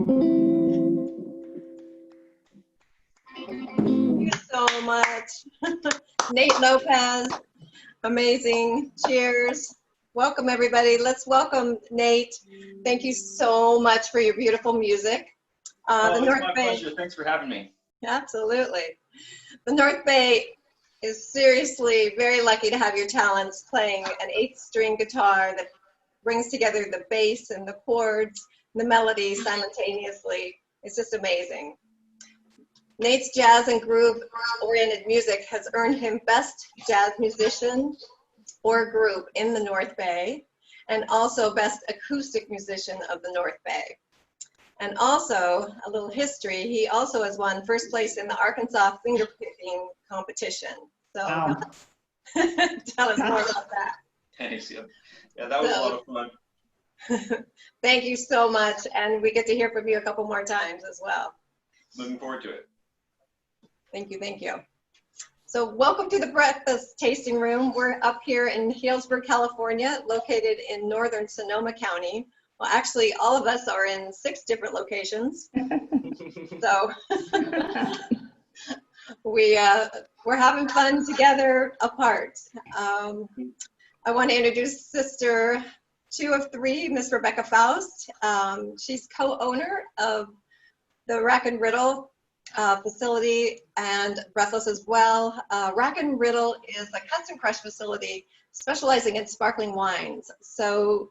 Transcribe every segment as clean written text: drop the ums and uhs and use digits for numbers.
Thank you so much. Nate Lopez, amazing. Cheers. Welcome, everybody. Let's welcome Nate. Thank you so much for your beautiful music. The North Bay. Pleasure. Thanks for having me. Absolutely. The North Bay is seriously very lucky to have your talents playing an 8-string guitar that brings together the bass and the chords, the melody simultaneously. It's just amazing. Nate's jazz and groove-oriented music has earned him Best Jazz Musician or Group in the North Bay, and also Best Acoustic Musician of the North Bay. And also, a little history, he also has won first place in the Arkansas fingerpicking competition. So wow. Tell us more about that. Thanks. Yeah, that was a lot of fun. Thank you so much, and we get to hear from you a couple more times as well. Looking forward to it. Thank you, thank you. So welcome to the Breathless Tasting Room. We're up here in Healdsburg, California, located in northern Sonoma County. Well, actually, all of us are in 6 different locations. So we're having fun together apart. I want to introduce Sister 2 of 3, Miss Rebecca Faust. She's co-owner of the Rack and Riddle facility and Breathless as well. Rack and Riddle is a custom crush facility specializing in sparkling wines. So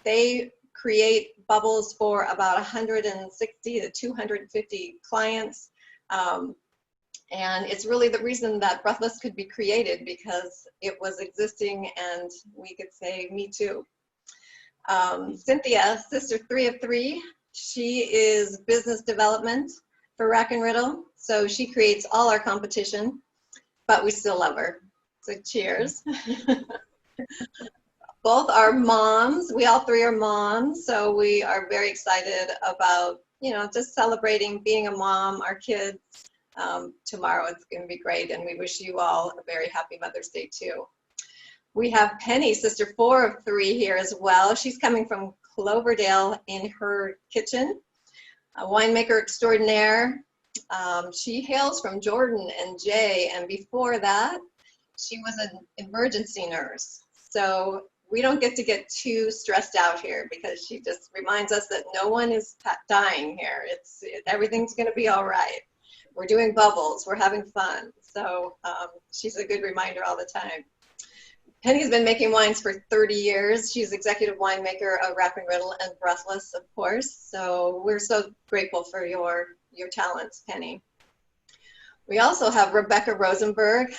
they create bubbles for about 160 to 250 clients. And it's really the reason that Breathless could be created, because it was existing and we could say, me too. Cynthia, Sister 3 of 3, she is business development for Rack and Riddle. So she creates all our competition, but we still love her. So cheers. Both are moms. We all 3 are moms. So we are very excited about, you know, just celebrating being a mom, our kids. Tomorrow it's going to be great. And we wish you all a very happy Mother's Day too. We have Penny, Sister 4 of 3 here as well. She's coming from Cloverdale in her kitchen. A winemaker extraordinaire. She hails from Jordan and Jay, and before that, she was an emergency nurse. So we don't get too stressed out here, because she just reminds us that no one is dying here. Everything's going to be all right. We're doing bubbles. We're having fun. So she's a good reminder all the time. Penny's been making wines for 30 years. She's executive winemaker of Rack and Riddle and Breathless, of course. So we're so grateful for your talents, Penny. We also have Rebecca Rosenberg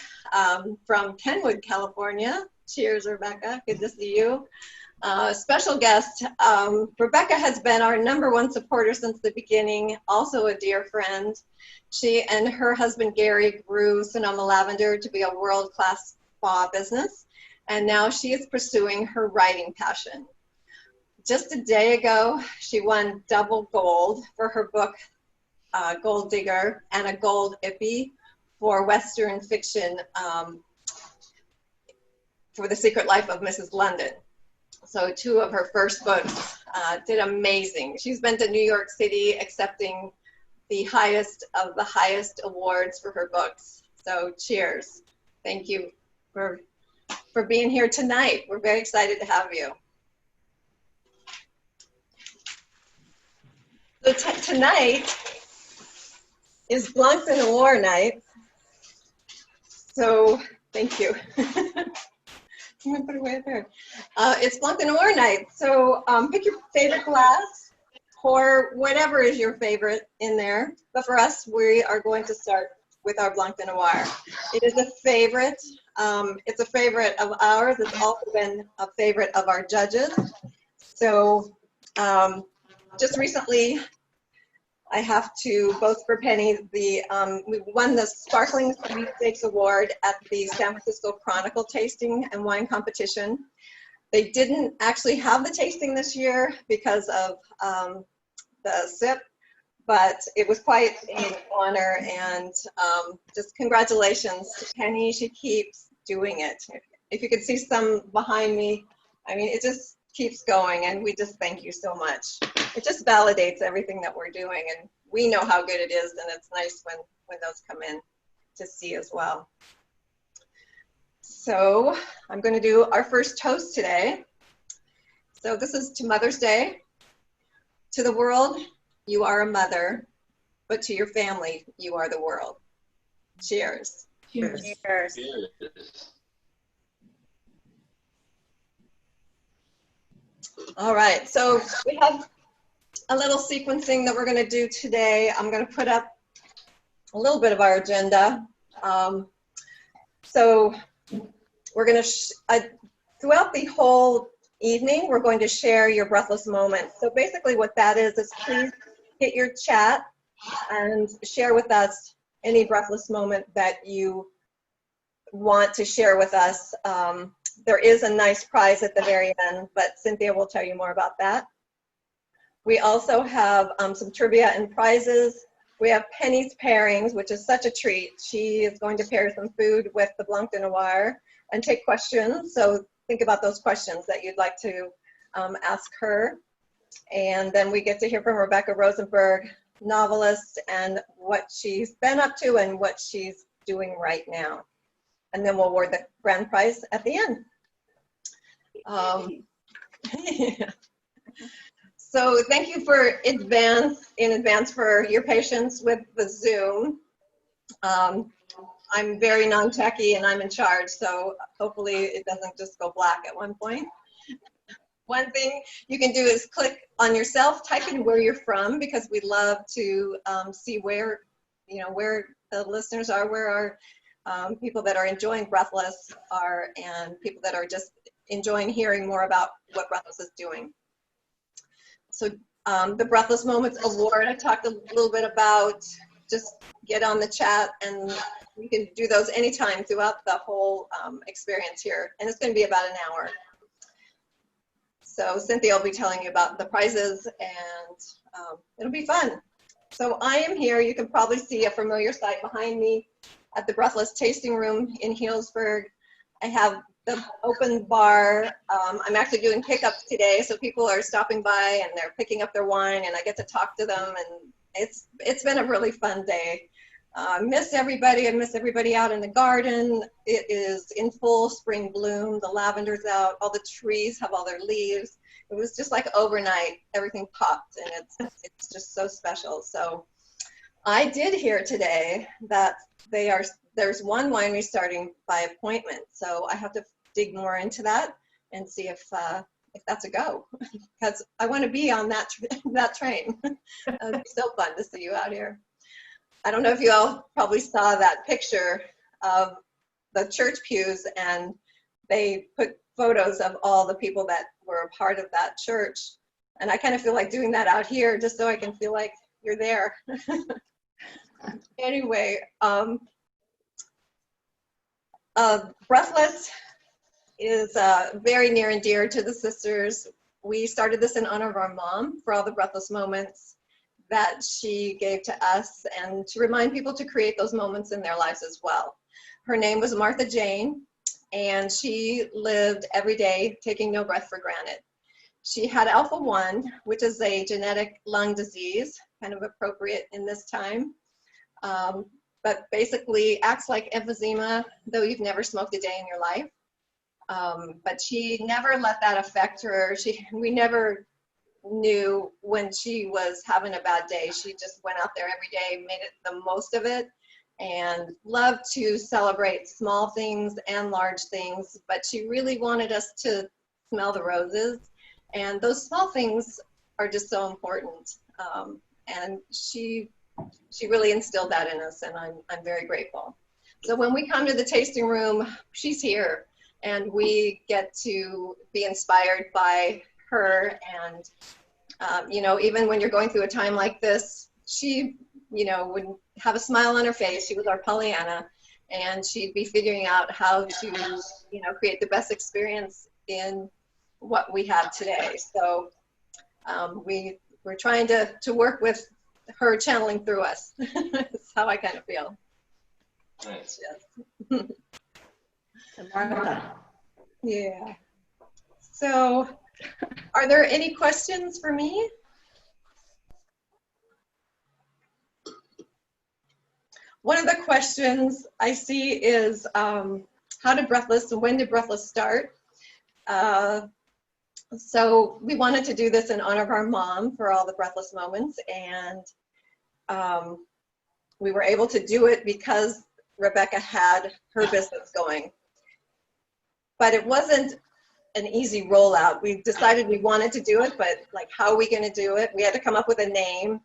from Kenwood, California. Cheers, Rebecca. Good to see you. Special guest, Rebecca has been our #1 supporter since the beginning, also a dear friend. She and her husband, Gary, grew Sonoma Lavender to be a world-class spa business. And now she is pursuing her writing passion. Just a day ago, she won double gold for her book, Gold Digger, and a gold Ippy for Western fiction for The Secret Life of Mrs. London. So 2 of her first books did amazing. She's been to New York City accepting the highest of the highest awards for her books. So cheers. Thank you for being here tonight. We're very excited to have you. So tonight is Blanc de Noir night. So thank you. I'm gonna put it away there. It's Blanc de Noir night. So pick your favorite glass, pour whatever is your favorite in there. But for us, we are going to start with our Blanc de Noir. It is a favorite. It's a favorite of ours. It's also been a favorite of our judges. So just recently, I have to boast for Penny, we won the Sparkling Sweepstakes Award at the San Francisco Chronicle Tasting and Wine Competition. They didn't actually have the tasting this year because of the SIP, but it was quite an honor, and just congratulations to Penny. She keeps doing it. If you could see some behind me, I mean, it just keeps going, and we just thank you so much. it just validates everything that we're doing, and we know how good it is, and it's nice when those come in to see as well. So I'm going to do our first toast today. So this is to Mother's Day. To the world, you are a mother, but to your family, you are the world. Cheers. Cheers. Cheers. Cheers. All right, so we have a little sequencing that we're going to do today. I'm going to put up a little bit of our agenda. So we're going to, throughout the whole evening, we're going to share your breathless moment. So basically what that is please hit your chat and share with us any breathless moment that you want to share with us. There is a nice prize at the very end, but Cynthia will tell you more about that. We also have some trivia and prizes. We have Penny's pairings, which is such a treat. She is going to pair some food with the Blanc de Noir and take questions. So think about those questions that you'd like to ask her. And then we get to hear from Rebecca Rosenberg, novelist, and what she's been up to and what she's doing right now. And then we'll award the grand prize at the end. Yeah. So thank you in advance for your patience with the Zoom. I'm very non-techie and I'm in charge, so hopefully it doesn't just go black at one point. One thing you can do is click on yourself, type in where you're from, because we'd love to see where the listeners are, where our people that are enjoying Breathless are, and people that are just enjoying hearing more about what Breathless is doing. So the Breathless Moments Award, I talked a little bit about. Just get on the chat, and you can do those anytime throughout the whole experience here. And it's going to be about an hour. So Cynthia will be telling you about the prizes, and it'll be fun. So I am here. You can probably see a familiar sight behind me at the Breathless Tasting Room in Healdsburg. I have the open bar. I'm actually doing pickups today, so people are stopping by and they're picking up their wine, and I get to talk to them, and it's been a really fun day. I miss everybody. I miss everybody out in the garden. It is in full spring bloom. The lavender's out. All the trees have all their leaves. It was just like overnight, everything popped, and it's just so special. So I did hear today that there's one winery starting by appointment. So I have to dig more into that and see if that's a go, because I want to be on that train. It'd be so fun to see you out here. I don't know if you all probably saw that picture of the church pews, and they put photos of all the people that were a part of that church. And I kind of feel like doing that out here just so I can feel like you're there. Anyway, Breathless is very near and dear to the sisters. We started this in honor of our mom for all the breathless moments that she gave to us, and to remind people to create those moments in their lives as well. Her name was Martha Jane, and she lived every day taking no breath for granted. She had alpha-1, which is a genetic lung disease, kind of appropriate in this time, but basically acts like emphysema, though you've never smoked a day in your life. But she never let that affect her. We never knew when she was having a bad day. She just went out there every day, made it the most of it, and loved to celebrate small things and large things. But she really wanted us to smell the roses, and those small things are just so important. And she really instilled that in us, and I'm very grateful. So when we come to the tasting room, she's here, and we get to be inspired by her. And even when you're going through a time like this, she would have a smile on her face. She was our Pollyanna, and she'd be figuring out how to create the best experience in what we have today. So we're trying to work with her channeling through us. That's how I kind of feel. Nice. Yes. Martha. Yeah. So are there any questions for me? one of the questions I see is how did Breathless and when did Breathless start? So we wanted to do this in honor of our mom for all the Breathless moments, and we were able to do it because Rebecca had her business going. But it wasn't an easy rollout. We decided we wanted to do it, but like, how are we going to do it? We had to come up with a name.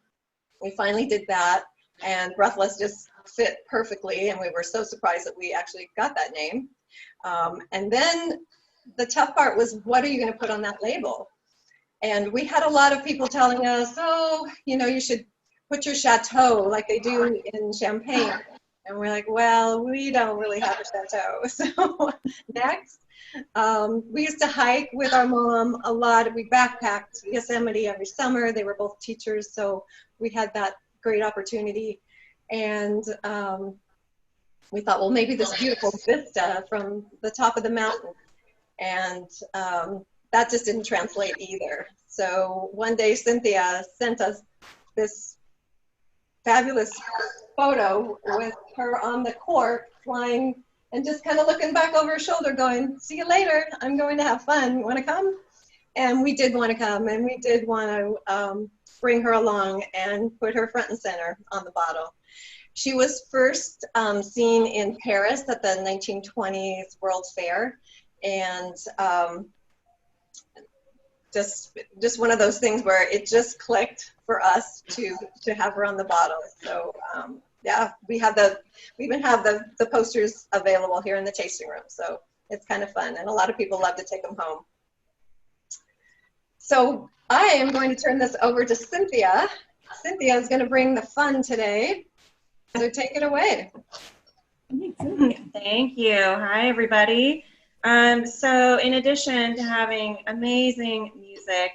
We finally did that, and Breathless just fit perfectly, and we were so surprised that we actually got that name. And then the tough part was, what are you going to put on that label? And we had a lot of people telling us, oh, you know, you should put your chateau like they do in Champagne. And we're like, well, we don't really have a chateau. So next, we used to hike with our mom a lot. We backpacked Yosemite every summer. They were both teachers, so we had that great opportunity. And we thought, well, maybe this beautiful vista from the top of the mountain. And that just didn't translate either. So one day Cynthia sent us this fabulous photo with her on the cork flying and just kind of looking back over her shoulder going, see you later, I'm going to have fun, want to come? And we did want to come, and we did want to bring her along and put her front and center on the bottle. She was first seen in Paris at the 1920s World's Fair, and just one of those things where it just clicked for us to have her on the bottle. So yeah, we even have the posters available here in the tasting room, so it's kind of fun, and a lot of people love to take them home. So I am going to turn this over to Cynthia. Cynthia is going to bring the fun today, so take it away. Thank you. Hi, everybody. So in addition to having amazing music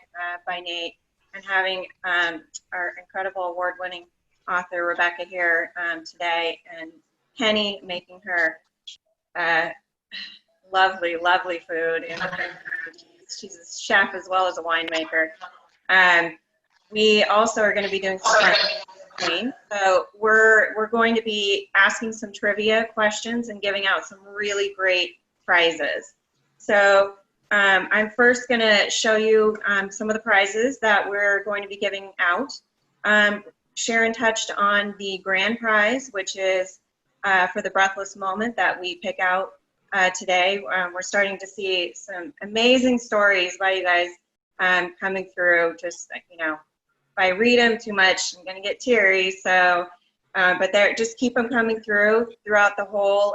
by Nate and having our incredible award-winning author Rebecca here today, and Kenny making her lovely, lovely food. She's a chef as well as a winemaker. We also are going to be doing some fun. So we're going to be asking some trivia questions and giving out some really great prizes. So I'm first going to show you some of the prizes that we're going to be giving out. Sharon touched on the grand prize, which is for the Breathless moment that we pick out today. We're starting to see some amazing stories by you guys coming through. Just, you know, if I read them too much, I'm going to get teary. So, but just keep them coming throughout the whole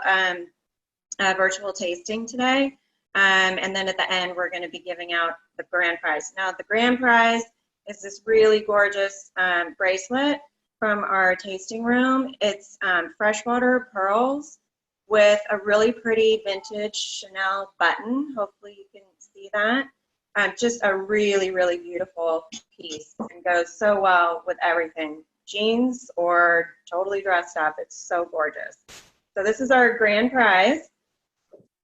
virtual tasting today. And then at the end, we're going to be giving out the grand prize. Now, the grand prize is this really gorgeous bracelet from our tasting room. It's freshwater pearls with a really pretty vintage Chanel button. Hopefully you can see that. Just a really, really beautiful piece, and goes so well with everything. Jeans or totally dressed up. It's so gorgeous. So this is our grand prize.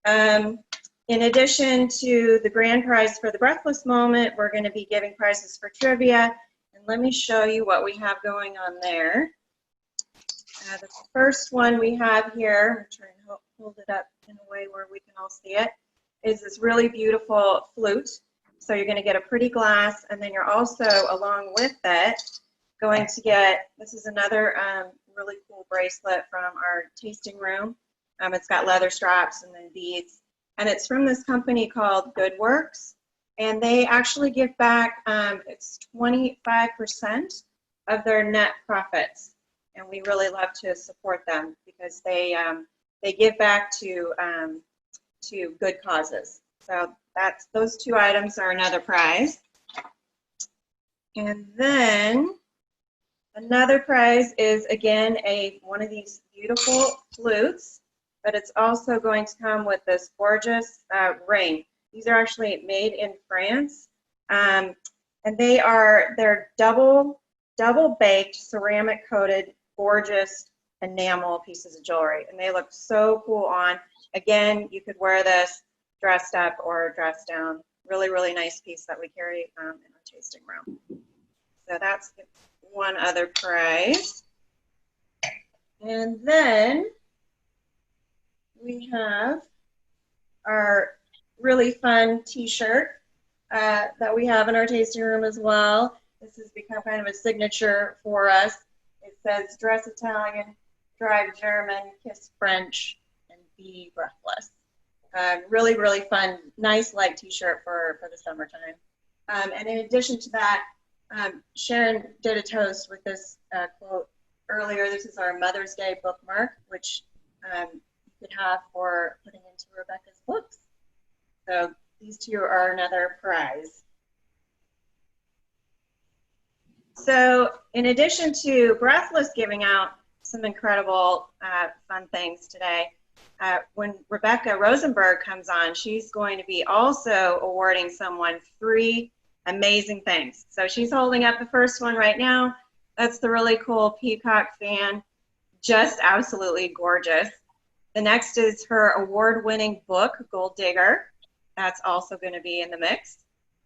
In addition to the grand prize for the Breathless moment, we're going to be giving prizes for trivia. And let me show you what we have going on there. The first one we have here, I'm trying to hold it up in a way where we can all see it, is this really beautiful flute. So you're going to get a pretty glass, and then you're also, along with it, going to get, this is another really cool bracelet from our tasting room. It's got leather straps and then beads. And it's from this company called Good Works. And they actually give back, it's 25% of their net profits. And we really love to support them because they give back to good causes. So those two items are another prize. And then another prize is, again, one of these beautiful flutes, but it's also going to come with this gorgeous ring. These are actually made in France, and they're double baked, ceramic coated, gorgeous enamel pieces of jewelry, and they look so cool on. Again, you could wear this dressed up or dressed down. Really, really nice piece that we carry in our tasting room. So that's one other prize. And then we have our really fun t-shirt that we have in our tasting room as well. This has become kind of a signature for us. It says, dress Italian, drive German, kiss French, and be breathless. Really, really fun, nice light t-shirt for the summertime. And in addition to that, Sharon did a toast with this quote earlier. This is our Mother's Day bookmark, which you could have for putting into Rebecca's books. So these two are another prize. So in addition to Breathless giving out some incredible fun things today, when Rebecca Rosenberg comes on, she's going to be also awarding someone 3 amazing things. So she's holding up the first one right now. That's the really cool peacock fan, just absolutely gorgeous. The next is her award-winning book, Gold Digger. That's also going to be in the mix.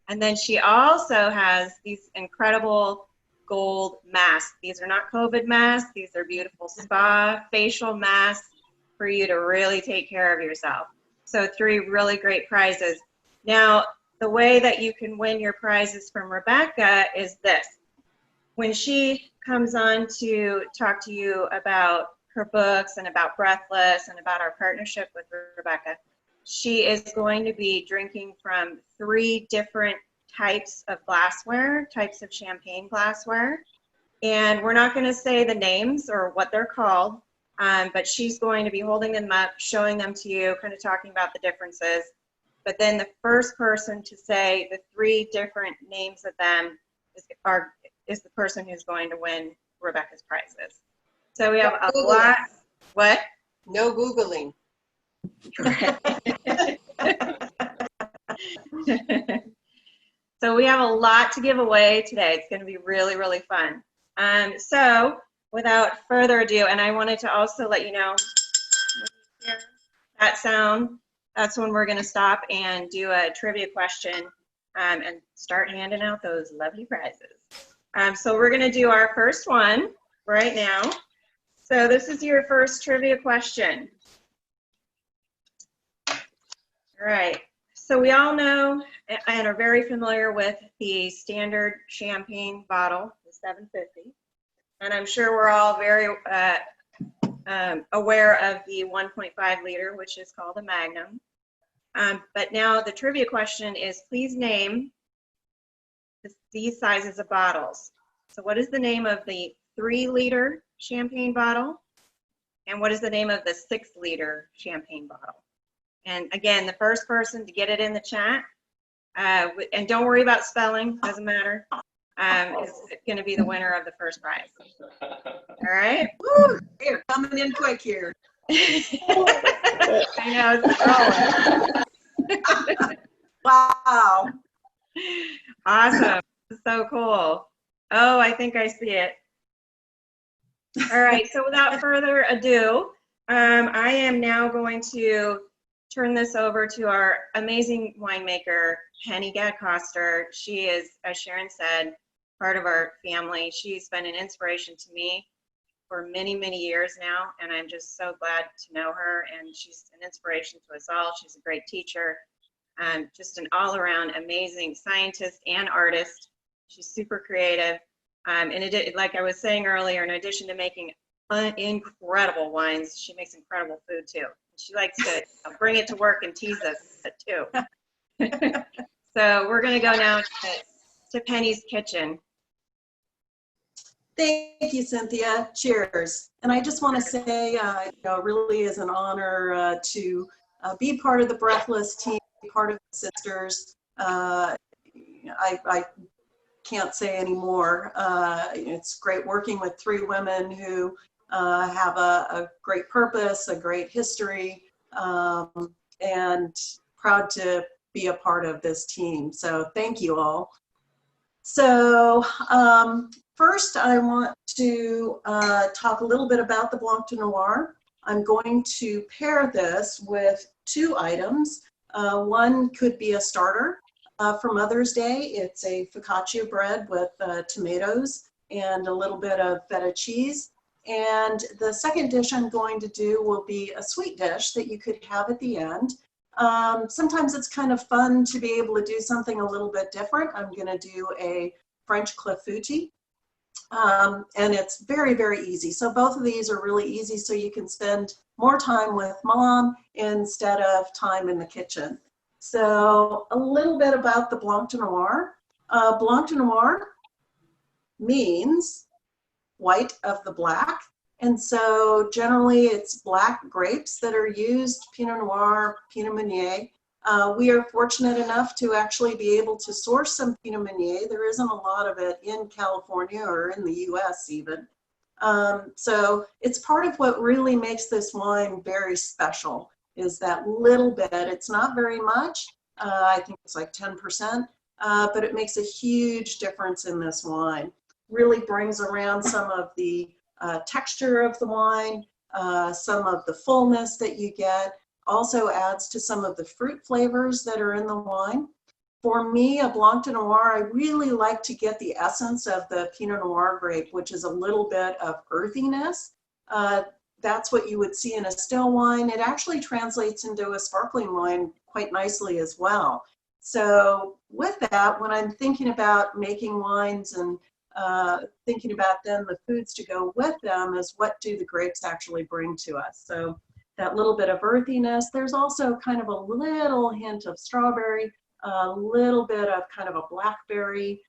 And then she also has these incredible gold masks. These are not COVID masks. These are beautiful spa facial masks for you to really take care of yourself. So 3 really great prizes. Now, the way that you can win your prizes from Rebecca is this. When she comes on to talk to you about her books and about Breathless and about our partnership with Rebecca, she is going to be drinking from 3 different types of glassware, types of champagne glassware. And we're not going to say the names or what they're called, but she's going to be holding them up, showing them to you, kind of talking about the differences. But then the first person to say the 3 different names of them is the person who's going to win Rebecca's prizes. So we have a lot. What? No Googling. So we have a lot to give away today. It's going to be really, really fun. So without further ado, and I wanted to also let you know, that sound, that's when we're going to stop and do a trivia question and start handing out those lovely prizes. So we're going to do our first one right now. So this is your first trivia question. All right. So we all know and are very familiar with the standard champagne bottle, the 750. And I'm sure we're all very aware of the 1.5 liter, which is called a Magnum. But now the trivia question is, please name these sizes of bottles. So what is the name of the 3-liter champagne bottle? And what is the name of the 6-liter champagne bottle? And again, the first person to get it in the chat, and don't worry about spelling, doesn't matter, is going to be the winner of the first prize. All right? Woo, you're coming in quick here. I know, it's growing. Wow. Awesome. So cool. Oh, I think I see it. All right, so without further ado, I am now going to turn this over to our amazing winemaker, Penny Gadd-Coster. She is, as Sharon said, part of our family. She's been an inspiration to me for many, many years now, and I'm just so glad to know her, and she's an inspiration to us all. She's a great teacher, just an all-around amazing scientist and artist. She's super creative. And like I was saying earlier, in addition to making incredible wines, she makes incredible food too. She likes to bring it to work and tease us too. So we're going to go now to Penny's kitchen. Thank you, Cynthia. Cheers. And I just want to say, it really is an honor to be part of the Breathless team, be part of the sisters. I can't say any more. It's great working with 3 women who have a great purpose, a great history, and proud to be a part of this team. So thank you all. So first I want to talk a little bit about the Blanc de Noir. I'm going to pair this with 2 items. One could be a starter for Mother's Day. It's a focaccia bread with tomatoes and a little bit of feta cheese. And the second dish I'm going to do will be a sweet dish that you could have at the end. Sometimes it's kind of fun to be able to do something a little bit different. I'm going to do a French clafouti, and it's very, very easy. So both of these are really easy, so you can spend more time with mom instead of time in the kitchen. So a little bit about the Blanc de Noir. Blanc de Noir means white of the black. And so generally it's black grapes that are used, Pinot Noir, Pinot Meunier. We are fortunate enough to actually be able to source some Pinot Meunier. There isn't a lot of it in California or in the US even. So it's part of what really makes this wine very special, is that little bit. It's not very much. I think it's like 10%, but it makes a huge difference in this wine. Really brings around some of the texture of the wine, some of the fullness that you get, also adds to some of the fruit flavors that are in the wine. For me, a Blanc de Noir, I really like to get the essence of the Pinot Noir grape, which is a little bit of earthiness. That's what you would see in a still wine. It actually translates into a sparkling wine quite nicely as well. So with that, when I'm thinking about making wines and thinking about then the foods to go with them, is what do the grapes actually bring to us? So that little bit of earthiness. There's also kind of a little hint of strawberry, a little bit of kind of a blackberry,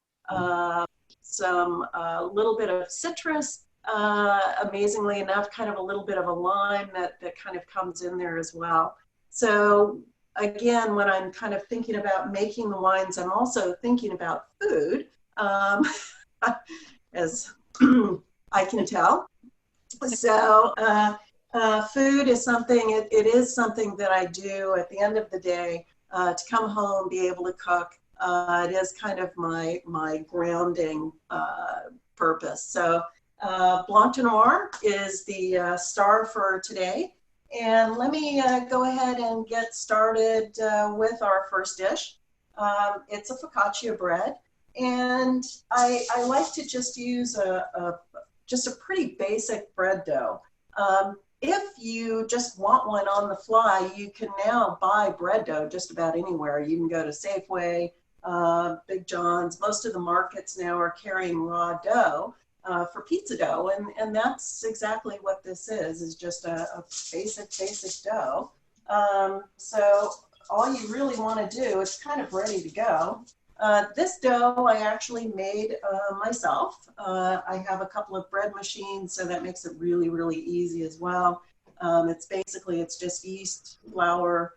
some little bit of citrus, amazingly enough, kind of a little bit of a lime that kind of comes in there as well. So again, when I'm kind of thinking about making the wines, I'm also thinking about food, as I can tell. So food is something, it is something that I do at the end of the day to come home, be able to cook. It is kind of my grounding purpose. So Blanc de Noir is the star for today. And let me go ahead and get started with our first dish. It's a focaccia bread. And I like to just use just a pretty basic bread dough. If you just want one on the fly, you can now buy bread dough just about anywhere. You can go to Safeway, Big John's. Most of the markets now are carrying raw dough for pizza dough, and that's exactly what this is just a basic dough. So all you really want to do, it's kind of ready to go. This dough I actually made myself. I have a couple of bread machines, so that makes it really, really easy as well. It's just yeast, flour,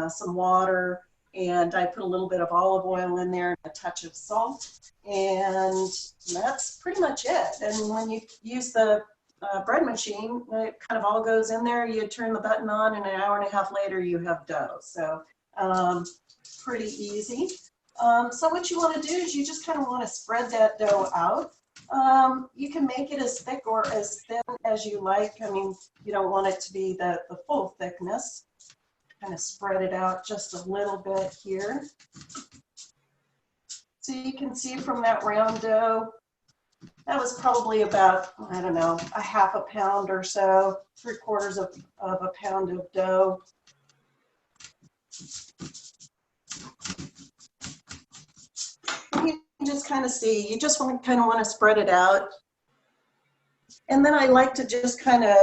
some water, and I put a little bit of olive oil in there, a touch of salt, and that's pretty much it. And when you use the bread machine, it kind of all goes in there. You turn the button on, and an hour and a half later, you have dough. So pretty easy. So what you want to do is you just kind of want to spread that dough out. You can make it as thick or as thin as you like. I mean, you don't want it to be the full thickness. Kind of spread it out just a little bit here. So you can see from that round dough, that was probably about, I don't know, a half a pound or so, 3/4 of a pound of dough. You can just kind of see, you just kind of want to spread it out. And then I like to just kind of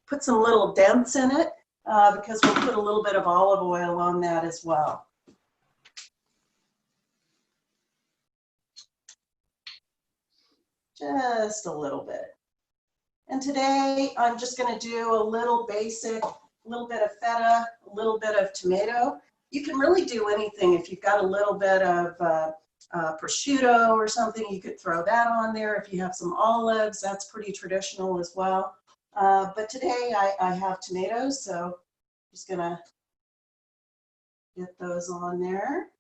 put some little dents in it because we'll put a little bit of olive oil on that as well. Just a little bit. And today I'm just going to do a little basic, a little bit of feta, a little bit of tomato. You can really do anything. If you've got a little bit of prosciutto or something, you could throw that on there. If you have some olives, that's pretty traditional as well. But today I have tomatoes, so I'm just going to get those on there.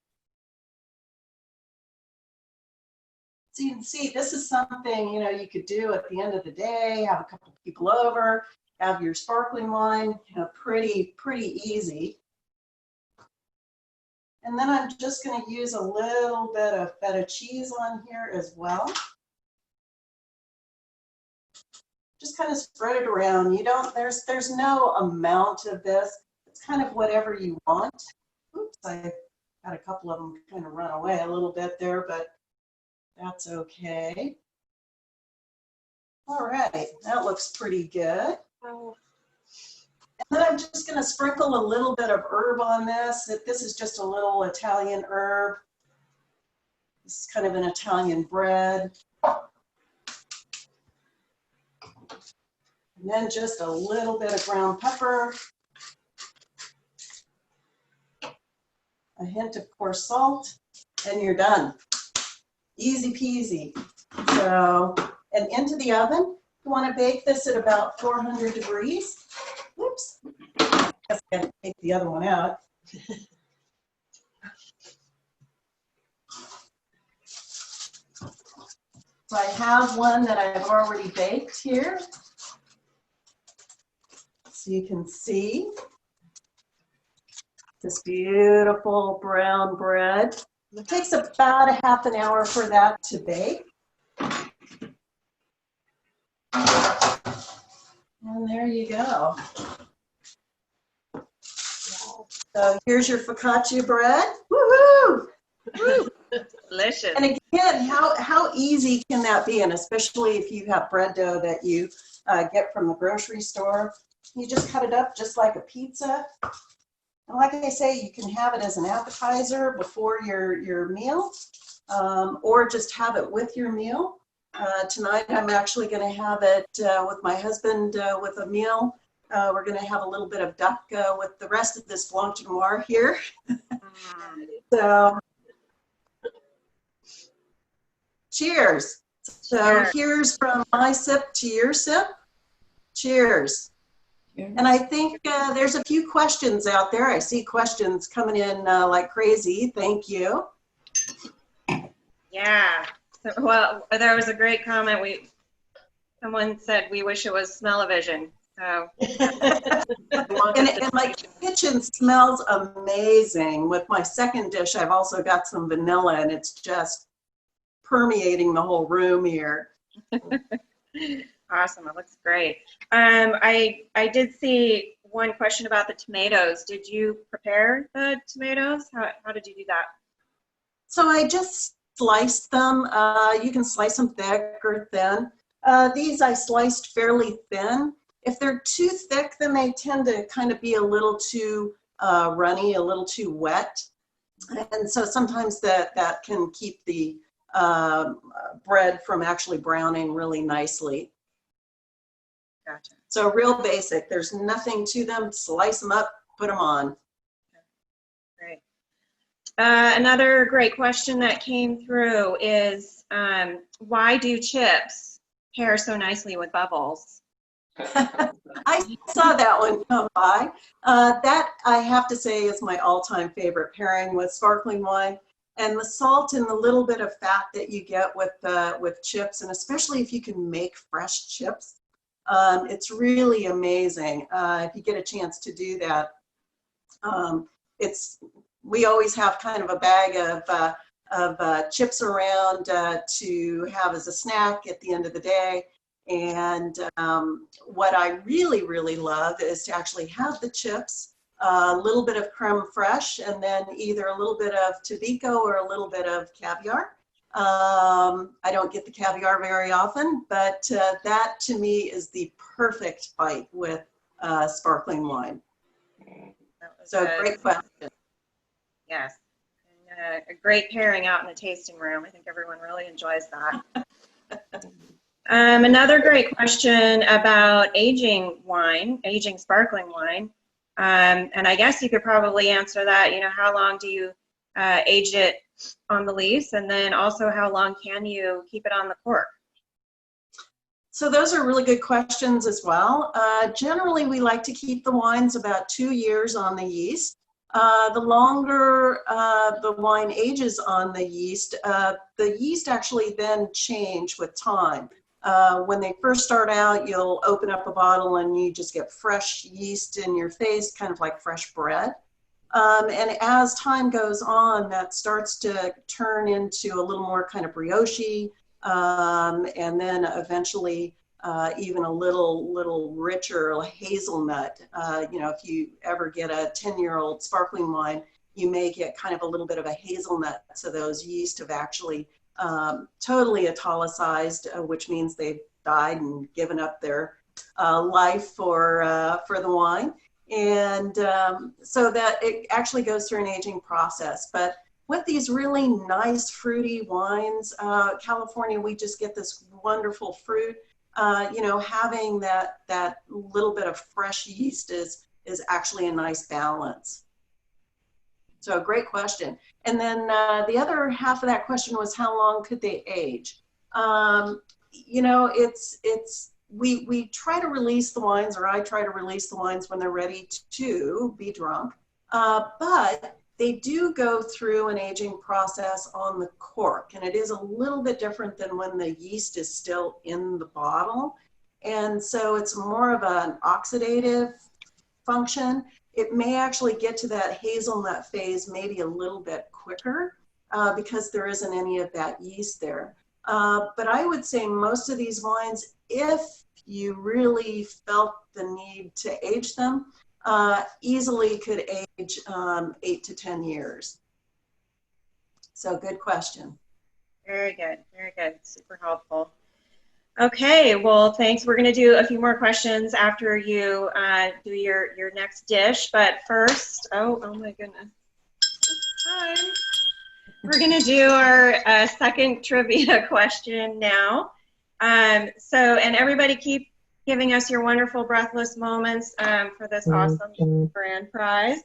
So you can see this is something, you know, you could do at the end of the day, have a couple of people over, have your sparkling wine, you know, pretty easy. And then I'm just going to use a little bit of feta cheese on here as well. just kind of spread it around. You don't, there's no amount of this. It's kind of whatever you want. Oops, I had a couple of them kind of run away a little bit there, but that's okay. All right, that looks pretty good. And then I'm just going to sprinkle a little bit of herb on this. This is just a little Italian herb. This is kind of an Italian bread. And then just a little bit of ground pepper. A hint of coarse salt, and you're done. Easy peasy. So, and into the oven. You want to bake this at about 400 degrees. Whoops. I guess I gotta take the other one out. So I have one that I've already baked here. So you can see this beautiful brown bread. It takes about a half an hour for that to bake. And there you go. So here's your focaccia bread. Woohoo! Delicious. And again, how easy can that be? And especially if you have bread dough that you get from the grocery store, you just cut it up just like a pizza. And like I say, you can have it as an appetizer before your meal, or just have it with your meal. Tonight, I'm actually going to have it with my husband with a meal. We're going to have a little bit of duck with the rest of this Blanc de Noir here. So, cheers. So here's from my sip to your sip. Cheers. And I think there's a few questions out there. I see questions coming in like crazy. Thank you. Yeah. So, well, there was a great comment. Someone said we wish it was smell-o-vision. So. and my kitchen smells amazing. With my second dish, I've also got some vanilla, and it's just permeating the whole room here. Awesome. It looks great. I did see one question about the tomatoes. Did you prepare the tomatoes? How did you do that? So I just sliced them. You can slice them thick or thin. These I sliced fairly thin. If they're too thick, then they tend to kind of be a little too runny, a little too wet. And so sometimes that can keep the bread from actually browning really nicely. Gotcha. So real basic. There's nothing to them. Slice them up, put them on. Great. Another great question that came through is why do chips pair so nicely with bubbles? I saw that one come by. That, I have to say, is my all-time favorite pairing with sparkling wine. And the salt and the little bit of fat that you get with chips, and especially if you can make fresh chips, it's really amazing if you get a chance to do that. We always have kind of a bag of chips around to have as a snack at the end of the day. And what I really, really love is to actually have the chips, a little bit of creme fraiche, and then either a little bit of Tobiko or a little bit of caviar. I don't get the caviar very often, but that to me is the perfect bite with sparkling wine. So great question. Yes. And, a great pairing out in the tasting room. I think everyone really enjoys that. Another great question about aging sparkling wine. And I guess you could probably answer that, how long do you age it on the lees? And then also how long can you keep it on the cork? So those are really good questions as well. Generally, we like to keep the wines about 2 years on the yeast. The longer the wine ages on the yeast actually then change with time. When they first start out, you'll open up a bottle and you just get fresh yeast in your face, kind of like fresh bread. And as time goes on, that starts to turn into a little more kind of brioche, and then eventually even a little richer hazelnut. You know, if you ever get a 10-year-old sparkling wine, you may get kind of a little bit of a hazelnut. So those yeast have actually totally italicized, which means they've died and given up their life for the wine. And so that it actually goes through an aging process. But with these really nice fruity wines, California, we just get this wonderful fruit. You know, having that little bit of fresh yeast is actually a nice balance. So great question. And then the other half of that question was, how long could they age? You know, we try to release the wines, or I try to release the wines when they're ready to be drunk. But they do go through an aging process on the cork, and it is a little bit different than when the yeast is still in the bottle. And so it's more of an oxidative function. It may actually get to that hazelnut phase maybe a little bit quicker because there isn't any of that yeast there. But I would say most of these wines, if you really felt the need to age them, easily could age 8 to 10 years. So good question. Very good, very good, super helpful. Okay, well, thanks. We're going to do a few more questions after you do your next dish. But first, oh my goodness, time. We're going to do our second trivia question now. And everybody keep giving us your wonderful Breathless moments for this awesome grand prize.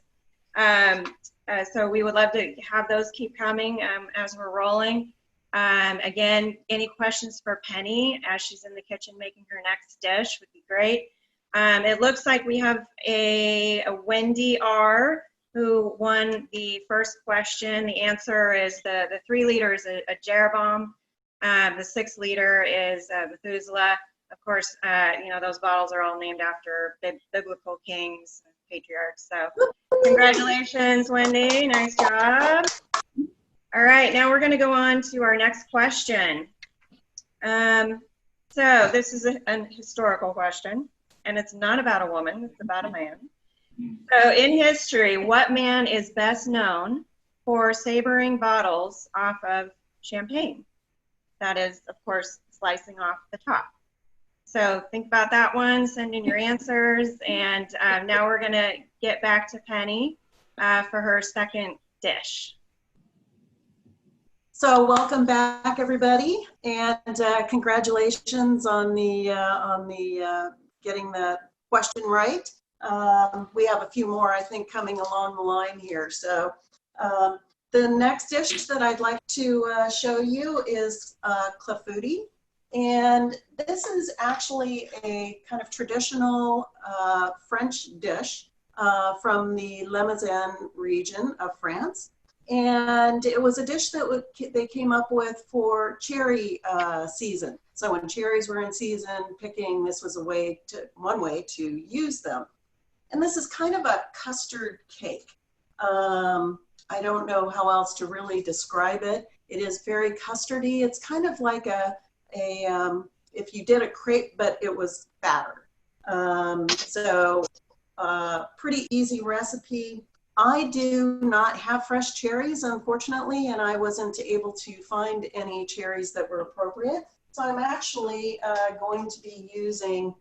So we would love to have those keep coming as we're rolling. Again, any questions for Penny as she's in the kitchen making her next dish would be great. It looks like we have a Wendy R. who won the first question. The answer is the 3 liter is a Jeroboam. The 6 liter is Methuselah. Of course, you know, those bottles are all named after biblical kings and patriarchs. So congratulations, Wendy. Nice job. All right, now we're going to go on to our next question. So this is a historical question, and it's not about a woman, it's about a man. So in history, what man is best known for savoring bottles off of champagne? That is, of course, slicing off the top. So think about that one, send in your answers, and now we're going to get back to Penny for her second dish. So welcome back, everybody, and congratulations on the getting the question right. We have a few more, I think, coming along the line here. So the next dish that I'd like to show you is clafouti. And this is actually a kind of traditional French dish from the Limousin region of France. And it was a dish that they came up with for cherry season. So when cherries were in season, picking, this was one way to use them. And this is kind of a custard cake. I don't know how else to really describe it. It is very custardy. It's kind of like if you did a crepe, but it was fatter. So pretty easy recipe. I do not have fresh cherries, unfortunately, and I wasn't able to find any cherries that were appropriate. So I'm actually going to be using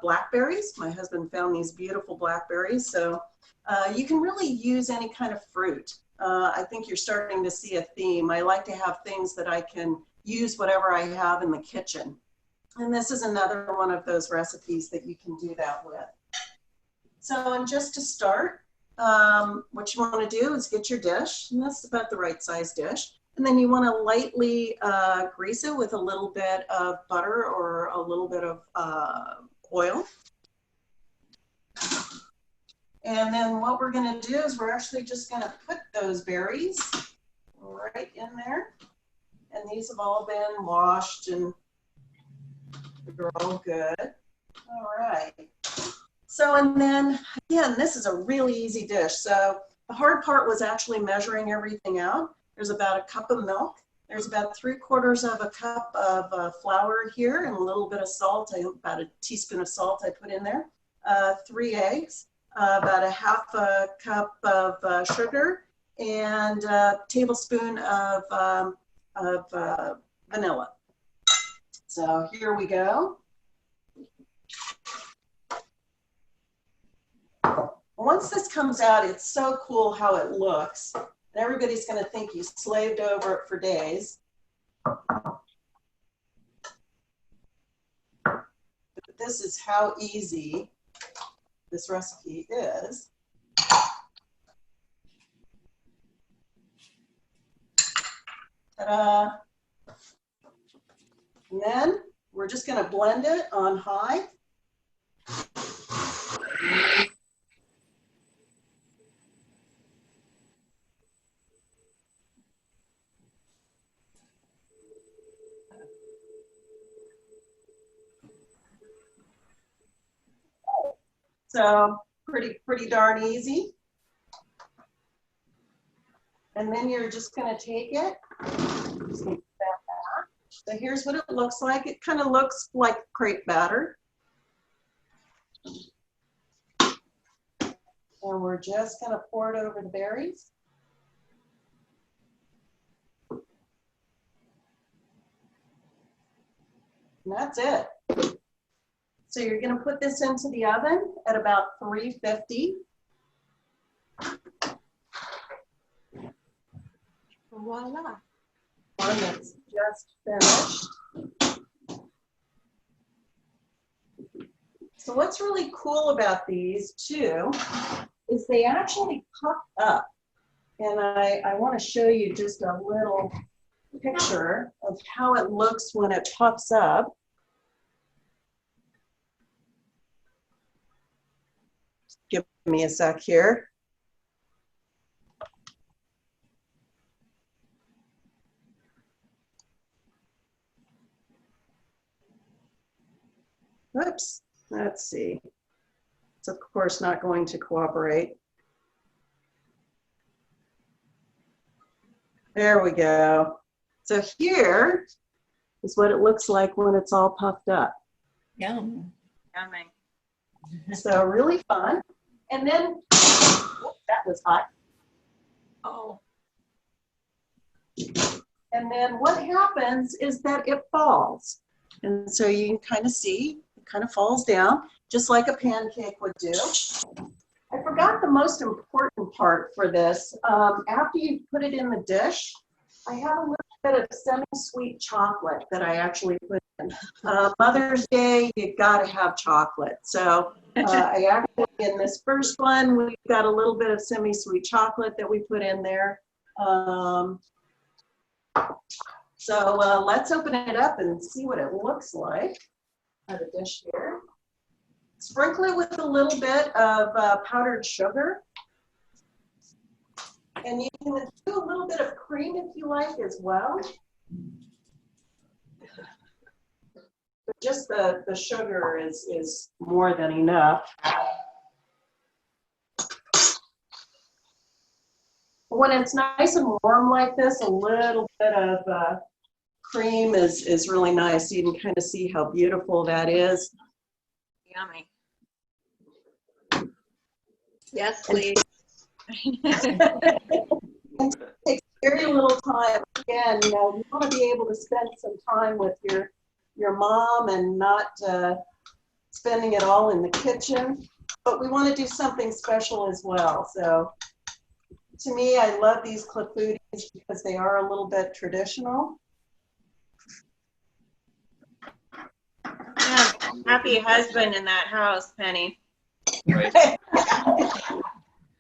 blackberries. My husband found these beautiful blackberries. So you can really use any kind of fruit. I think you're starting to see a theme. I like to have things that I can use whatever I have in the kitchen. And this is another one of those recipes that you can do that with. So, and just to start, what you want to do is get your dish, and that's about the right size dish. And then you want to lightly grease it with a little bit of butter or a little bit of oil. And then what we're going to do is we're actually just going to put those berries right in there. And these have all been washed and they're all good. All right. So, and then again, this is a really easy dish. So the hard part was actually measuring everything out. There's about a cup of milk. There's about 3/4 of a cup of flour here and a little bit of salt, about a teaspoon of salt I put in there. 3 eggs, about a 1/2 cup of sugar, and a tablespoon of vanilla. So here we go. Once this comes out, it's so cool how it looks. And everybody's going to think you slaved over it for days. But this is how easy this recipe is. Ta-da! And then we're just going to blend it on high. So pretty darn easy. And then you're just going to take it. Just gonna put that back. So here's what it looks like. It kind of looks like crepe batter. And we're just going to pour it over the berries. And that's it. So you're going to put this into the oven at about 350. Voila. One that's just finished. So what's really cool about these too is they actually puff up. And I want to show you just a little picture of how it looks when it puffs up. Give me a sec here. Oops, let's see. It's of course not going to cooperate. There we go. So here is what it looks like when it's all puffed up. Yum. Yummy. So really fun. And then, whoops, that was hot. Oh. And then what happens is that it falls. And so you can kind of see, it kind of falls down, just like a pancake would do. I forgot the most important part for this. After you put it in the dish, I have a little bit of semi-sweet chocolate that I actually put in. Mother's Day, you gotta have chocolate. So I actually, in this first one, we've got a little bit of semi-sweet chocolate that we put in there. So let's open it up and see what it looks like. I have a dish here. Sprinkle it with a little bit of powdered sugar. And you can do a little bit of cream if you like as well. But just the sugar is more than enough. When it's nice and warm like this, a little bit of cream is really nice. You can kind of see how beautiful that is. Yummy. Yes, please. It takes very little time. Again, you know, you want to be able to spend some time with your mom and not spending it all in the kitchen. But we want to do something special as well. So to me, I love these clafoutis because they are a little bit traditional. Yeah, happy husband in that house, Penny. Right.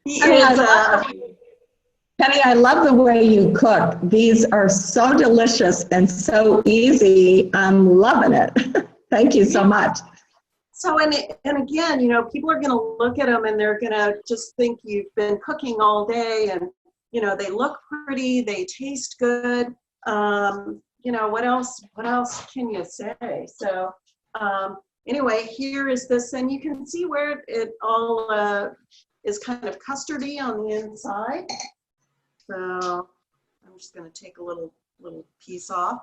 He Penny, is, Penny, I love the way you cook. These are so delicious and so easy. I'm loving it. Thank you so much. so, and again, you know, people are going to look at them and they're going to just think you've been cooking all day, and, you know, they look pretty, they taste good. You know, what else can you say? So, anyway, here is this, and you can see where it all is kind of custardy on the inside. So I'm just going to take a little little piece off.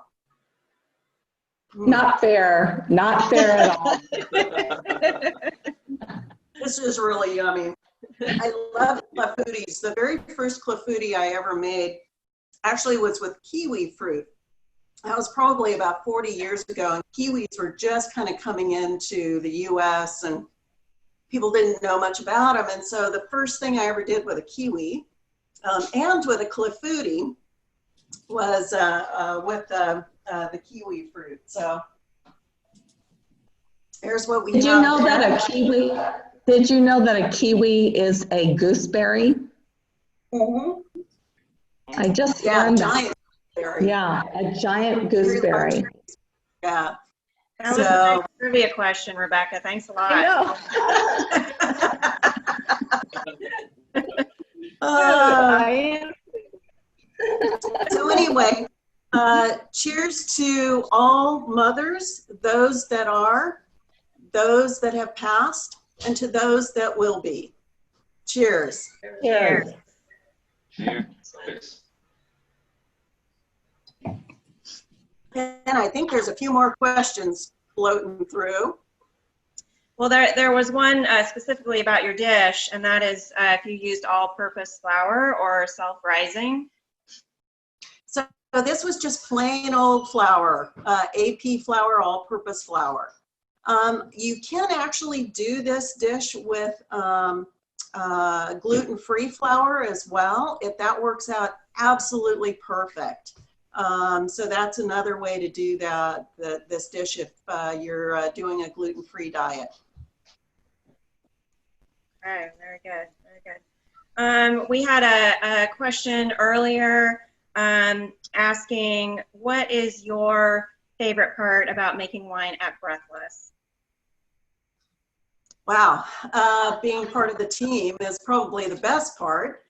Not fair. Not fair at all. This is really yummy. I love clafoutis. The very first clafouti I ever made actually was with kiwi fruit. That was probably about 40 years ago, and kiwis were just kind of coming into the US and people didn't know much about them. And so the first thing I ever did with a kiwi and with a clafouti was with the kiwi fruit. So here's what we have. Did you know that a kiwi? Did you know that a kiwi is a gooseberry? Mm-hmm. I just learned that. Giant gooseberry. Yeah, a giant gooseberry. That Yeah. was a nice trivia question, Rebecca. Thanks a lot. I know. So anyway, cheers to all mothers, those that are, those that have passed, and to those that will be. Cheers. Cheers. Cheers. And I think there's a few more questions floating through. Well, there was one specifically about your dish, and that is if you used all-purpose flour or self-rising. So this was just plain old flour, AP flour, all-purpose flour. You can actually do this dish with gluten-free flour as well. If that works out absolutely perfect. So that's another way to do this dish if you're doing a gluten-free diet. All right, very good, very good. We had a question earlier asking, what is your favorite part about making wine at Breathless? Wow, being part of the team is probably the best part.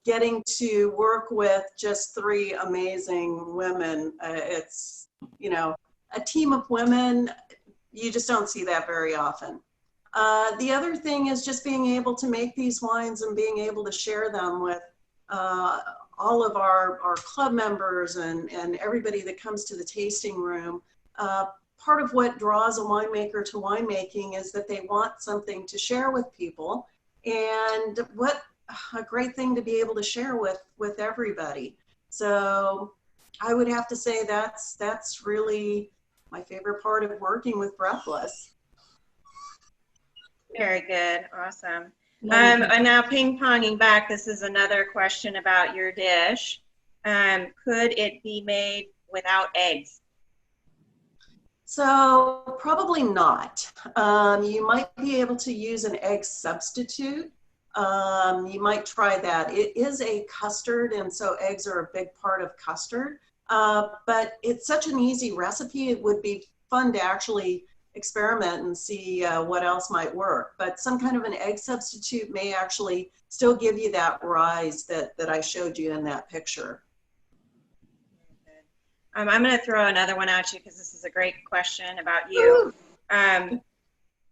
Getting to work with just 3 amazing women. It's, you know, a team of women, you just don't see that very often. The other thing is just being able to make these wines and being able to share them with all of our club members and everybody that comes to the tasting room. Part of what draws a winemaker to winemaking is that they want something to share with people. And what a great thing to be able to share with everybody. So I would have to say that's really my favorite part of working with Breathless. Very good, awesome. And now ping-ponging back, this is another question about your dish. Could it be made without eggs? So probably not. You might be able to use an egg substitute. You might try that. It is a custard, and so eggs are a big part of custard. But it's such an easy recipe, it would be fun to actually experiment and see what else might work. But some kind of an egg substitute may actually still give you that rise that I showed you in that picture. I'm going to throw another one at you because this is a great question about you. Bring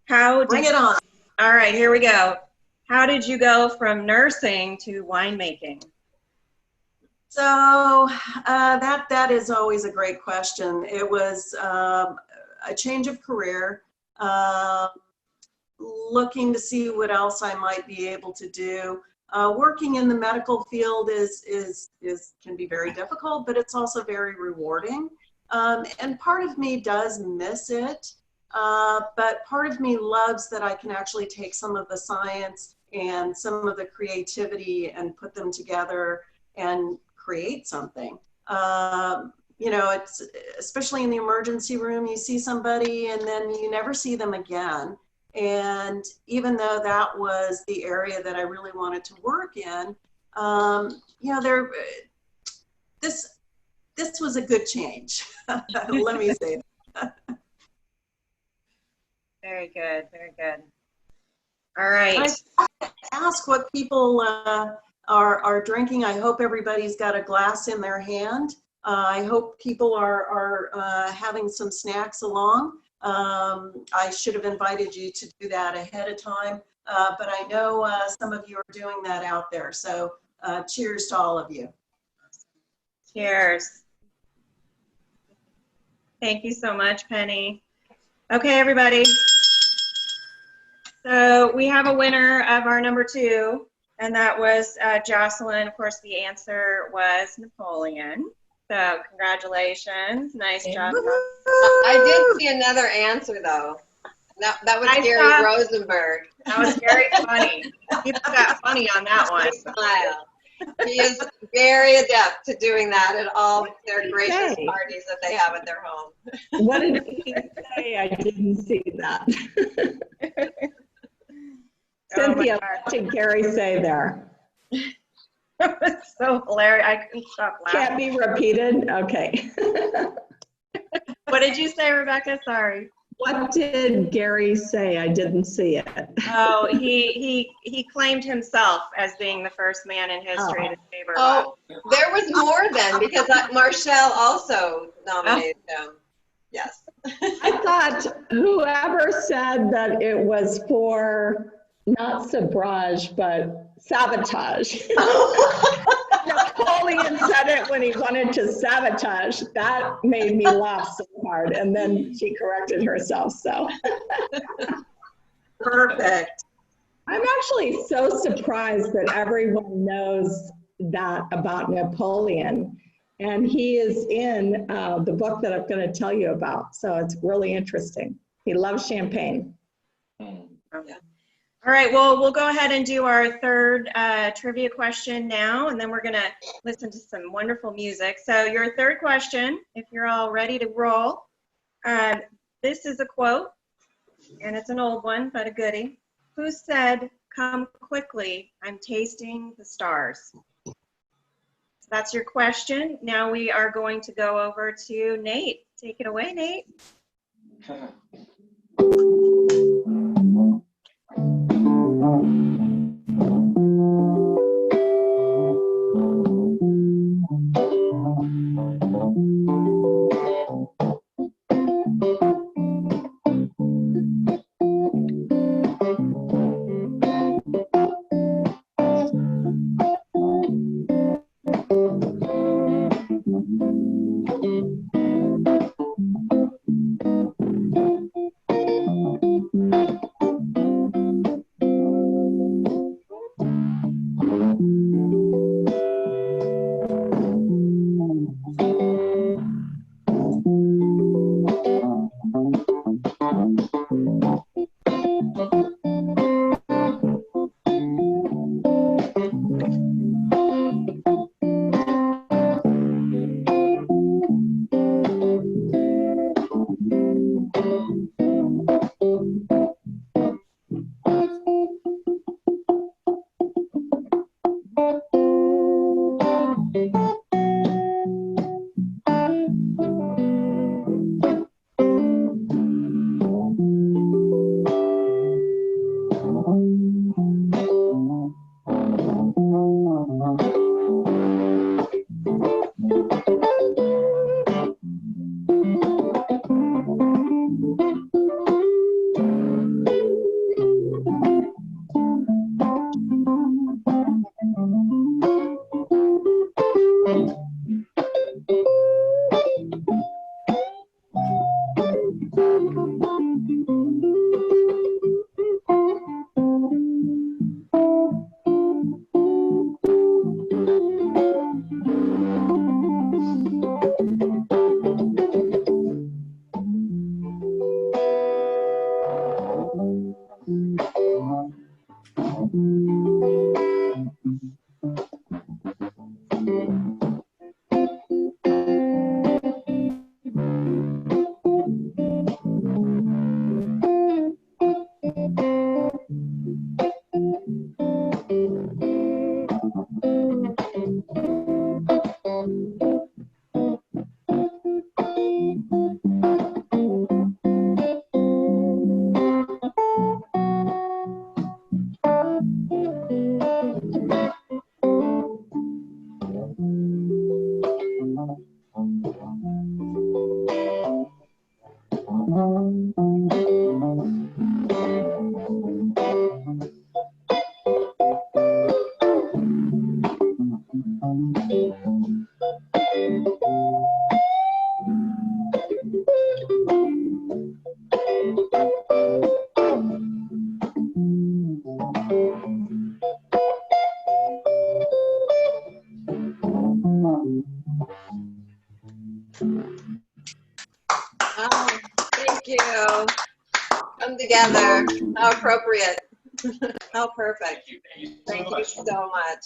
it on. All right, here we go. How did you go from nursing to winemaking? So that is always a great question. It was a change of career, looking to see what else I might be able to do. Working in the medical field can be very difficult, but it's also very rewarding. And part of me does miss it, but part of me loves that I can actually take some of the science and some of the creativity and put them together and create something. You know, it's especially in the emergency room, you see somebody and then you never see them again. And even though that was the area that I really wanted to work in, you know, this was a good change. Let me say that. Very good, very good. All right. I ask what people are drinking. I hope everybody's got a glass in their hand. I hope people are having some snacks along. I should have invited you to do that ahead of time, but I know some of you are doing that out there. So cheers to all of you. Cheers. Thank you so much, Penny. Okay, everybody. So we have a winner of our number 2, and that was Jocelyn. Of course, the answer was Napoleon. So congratulations. Nice job. I did see another answer, though. That was Gary Rosenberg. That was very funny. People got funny on that one. Smile. He is very adept to doing that at all their gracious parties that they have at their home. What did he say? I didn't see that. Cynthia, what did Gary say there? That was so hilarious. I couldn't stop laughing. Can't be repeated? Okay. What did you say, Rebecca? Sorry. What did Gary say? I didn't see it. Oh, he claimed himself as being the first man in history to favor. Oh, there was more then, because Marshall also nominated him. Yes. I thought whoever said that it was for not sabotage, but sabotage. Napoleon said it when he wanted to sabotage. That made me laugh so hard. And then she corrected herself, so. Perfect. I'm actually so surprised that everyone knows that about Napoleon. And he is in the book that I'm going to tell you about. So it's really interesting. He loves champagne. Yeah. All right, well, we'll go ahead and do our third trivia question now, and then we're going to listen to some wonderful music. So your third question, if you're all ready to roll, this is a quote, and it's an old one, but a goodie. Who said, "Come quickly, I'm tasting the stars"? So that's your question. Now we are going to go over to Nate. Take it away, Nate. go. Come together. How appropriate. How perfect. Thank you So much.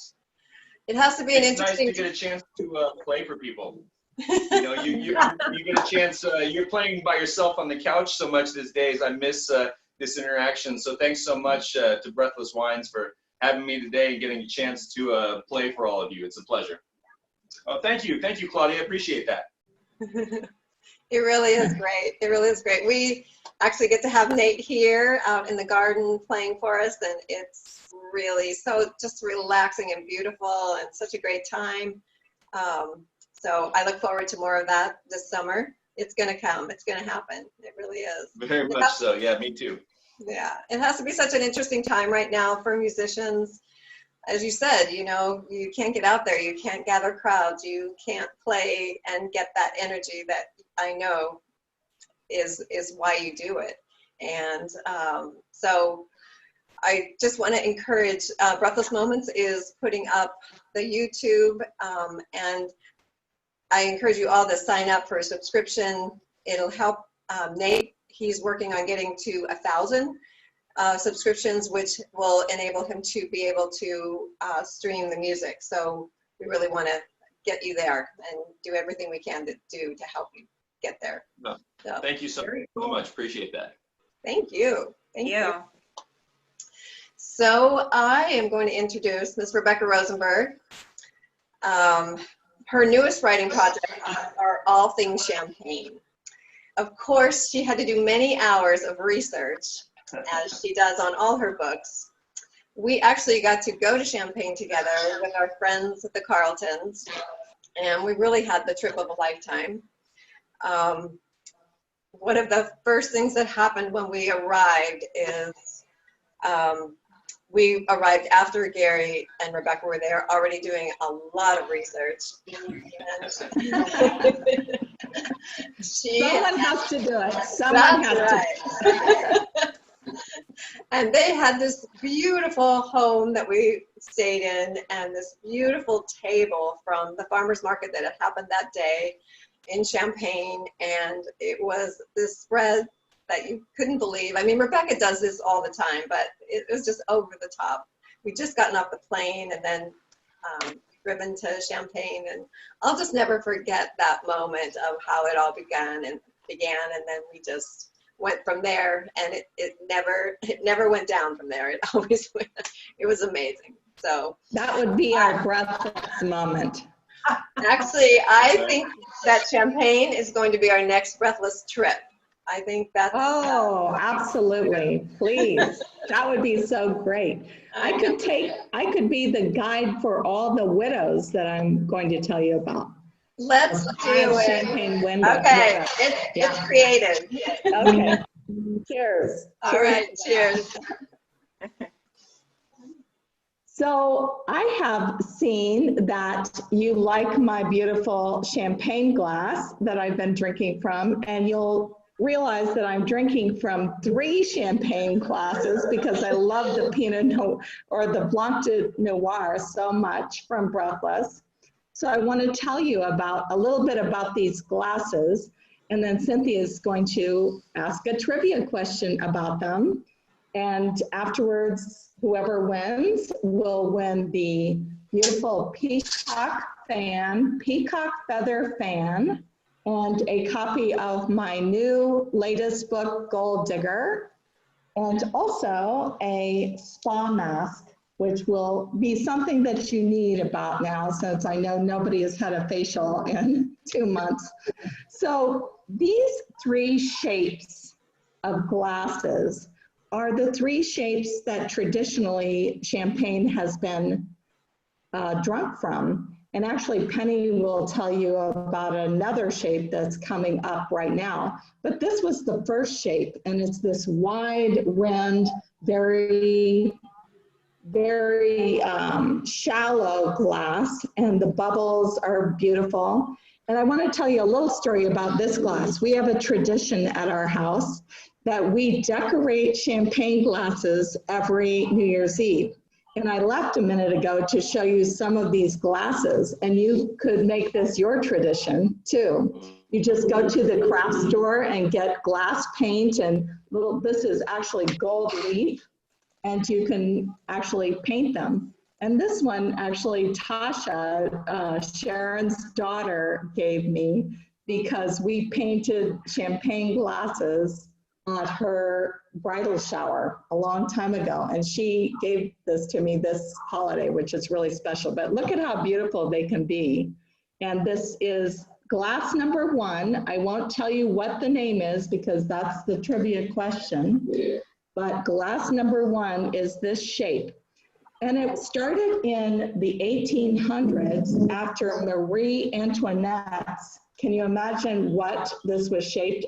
It has to be an interesting. It's nice to get a chance to play for people. You know, you get a chance. You're playing by yourself on the couch so much these days. I miss this interaction. So thanks so much to Breathless Wines for having me today and getting a chance to play for all of you. It's a pleasure. Oh, thank you, Claudia. I appreciate that. It really is great. It really is great. We actually get to have Nate here out in the garden playing for us, and it's really so just relaxing and beautiful and such a great time. So I look forward to more of that this summer. It's going to come. It's going to happen. It really is. Very much so. Yeah, me too. Yeah, it has to be such an interesting time right now for musicians. As you said, you know, you can't get out there. You can't gather crowds. You can't play and get that energy that I know is why you do it. And so I just want to encourage, Breathless Moments is putting up the YouTube, and I encourage you all to sign up for a subscription. It'll help Nate. He's working on getting to 1,000 subscriptions, which will enable him to be able to stream the music. So we really want to get you there and do everything we can to do to help you get there. No. So, Thank you so much. Appreciate that. thank you. Thank you. So I am going to introduce Miss Rebecca Rosenberg. Her newest writing projects are all things champagne. Of course, she had to do many hours of research, as she does on all her books. We actually got to go to Champagne together with our friends at the Carltons, and we really had the trip of a lifetime. One of the first things that happened when we arrived is we arrived after Gary and Rebecca were there, already doing a lot of research. Someone has to do it. Someone has to. And they had this beautiful home that we stayed in, and this beautiful table from the farmer's market that had happened that day in Champagne. And it was this spread that you couldn't believe. I mean, Rebecca does this all the time, but it was just over the top. We'd just gotten off the plane and then driven to Champagne, and I'll just never forget that moment of how it all began, and then we just went from there, and it never went down from there. It always went. It was amazing. So that would be our Breathless moment. Actually, I think that Champagne is going to be our next Breathless trip. I think that's. Oh, absolutely. Please. That would be so great. I could be the guide for all the widows that I'm going to tell you about. Let's do it. Champagne window. Okay, it's creative. Okay. Cheers. All right, cheers. So I have seen that you like my beautiful champagne glass that I've been drinking from, and you'll realize that I'm drinking from 3 champagne glasses because I love the Pinot Noir or the Blanc de Noir so much from Breathless. So I want to tell you about a little bit about these glasses, and then Cynthia is going to ask a trivia question about them. And afterwards, whoever wins will win the beautiful peacock feather fan, and a copy of my new latest book, Gold Digger, and also a spa mask, which will be something that you need about now, since I know nobody has had a facial in 2 months. So these 3 shapes of glasses are the 3 shapes that traditionally champagne has been drunk from. And actually, Penny will tell you about another shape that's coming up right now. But this was the first shape, and it's this wide-rimmed, very shallow glass, and the bubbles are beautiful. And I want to tell you a little story about this glass. We have a tradition at our house that we decorate champagne glasses every New Year's Eve. And I left a minute ago to show you some of these glasses, and you could make this your tradition too. You just go to the craft store and get glass paint and this is actually gold leaf, and you can actually paint them. And this one, actually, Tasha, Sharon's daughter, gave me because we painted champagne glasses at her bridal shower a long time ago. And she gave this to me this holiday, which is really special. But look at how beautiful they can be. And this is glass number 1. I won't tell you what the name is because that's the trivia question. But glass number 1 is this shape. And it started in the 1800s after Marie Antoinette's. Can you imagine what this was shaped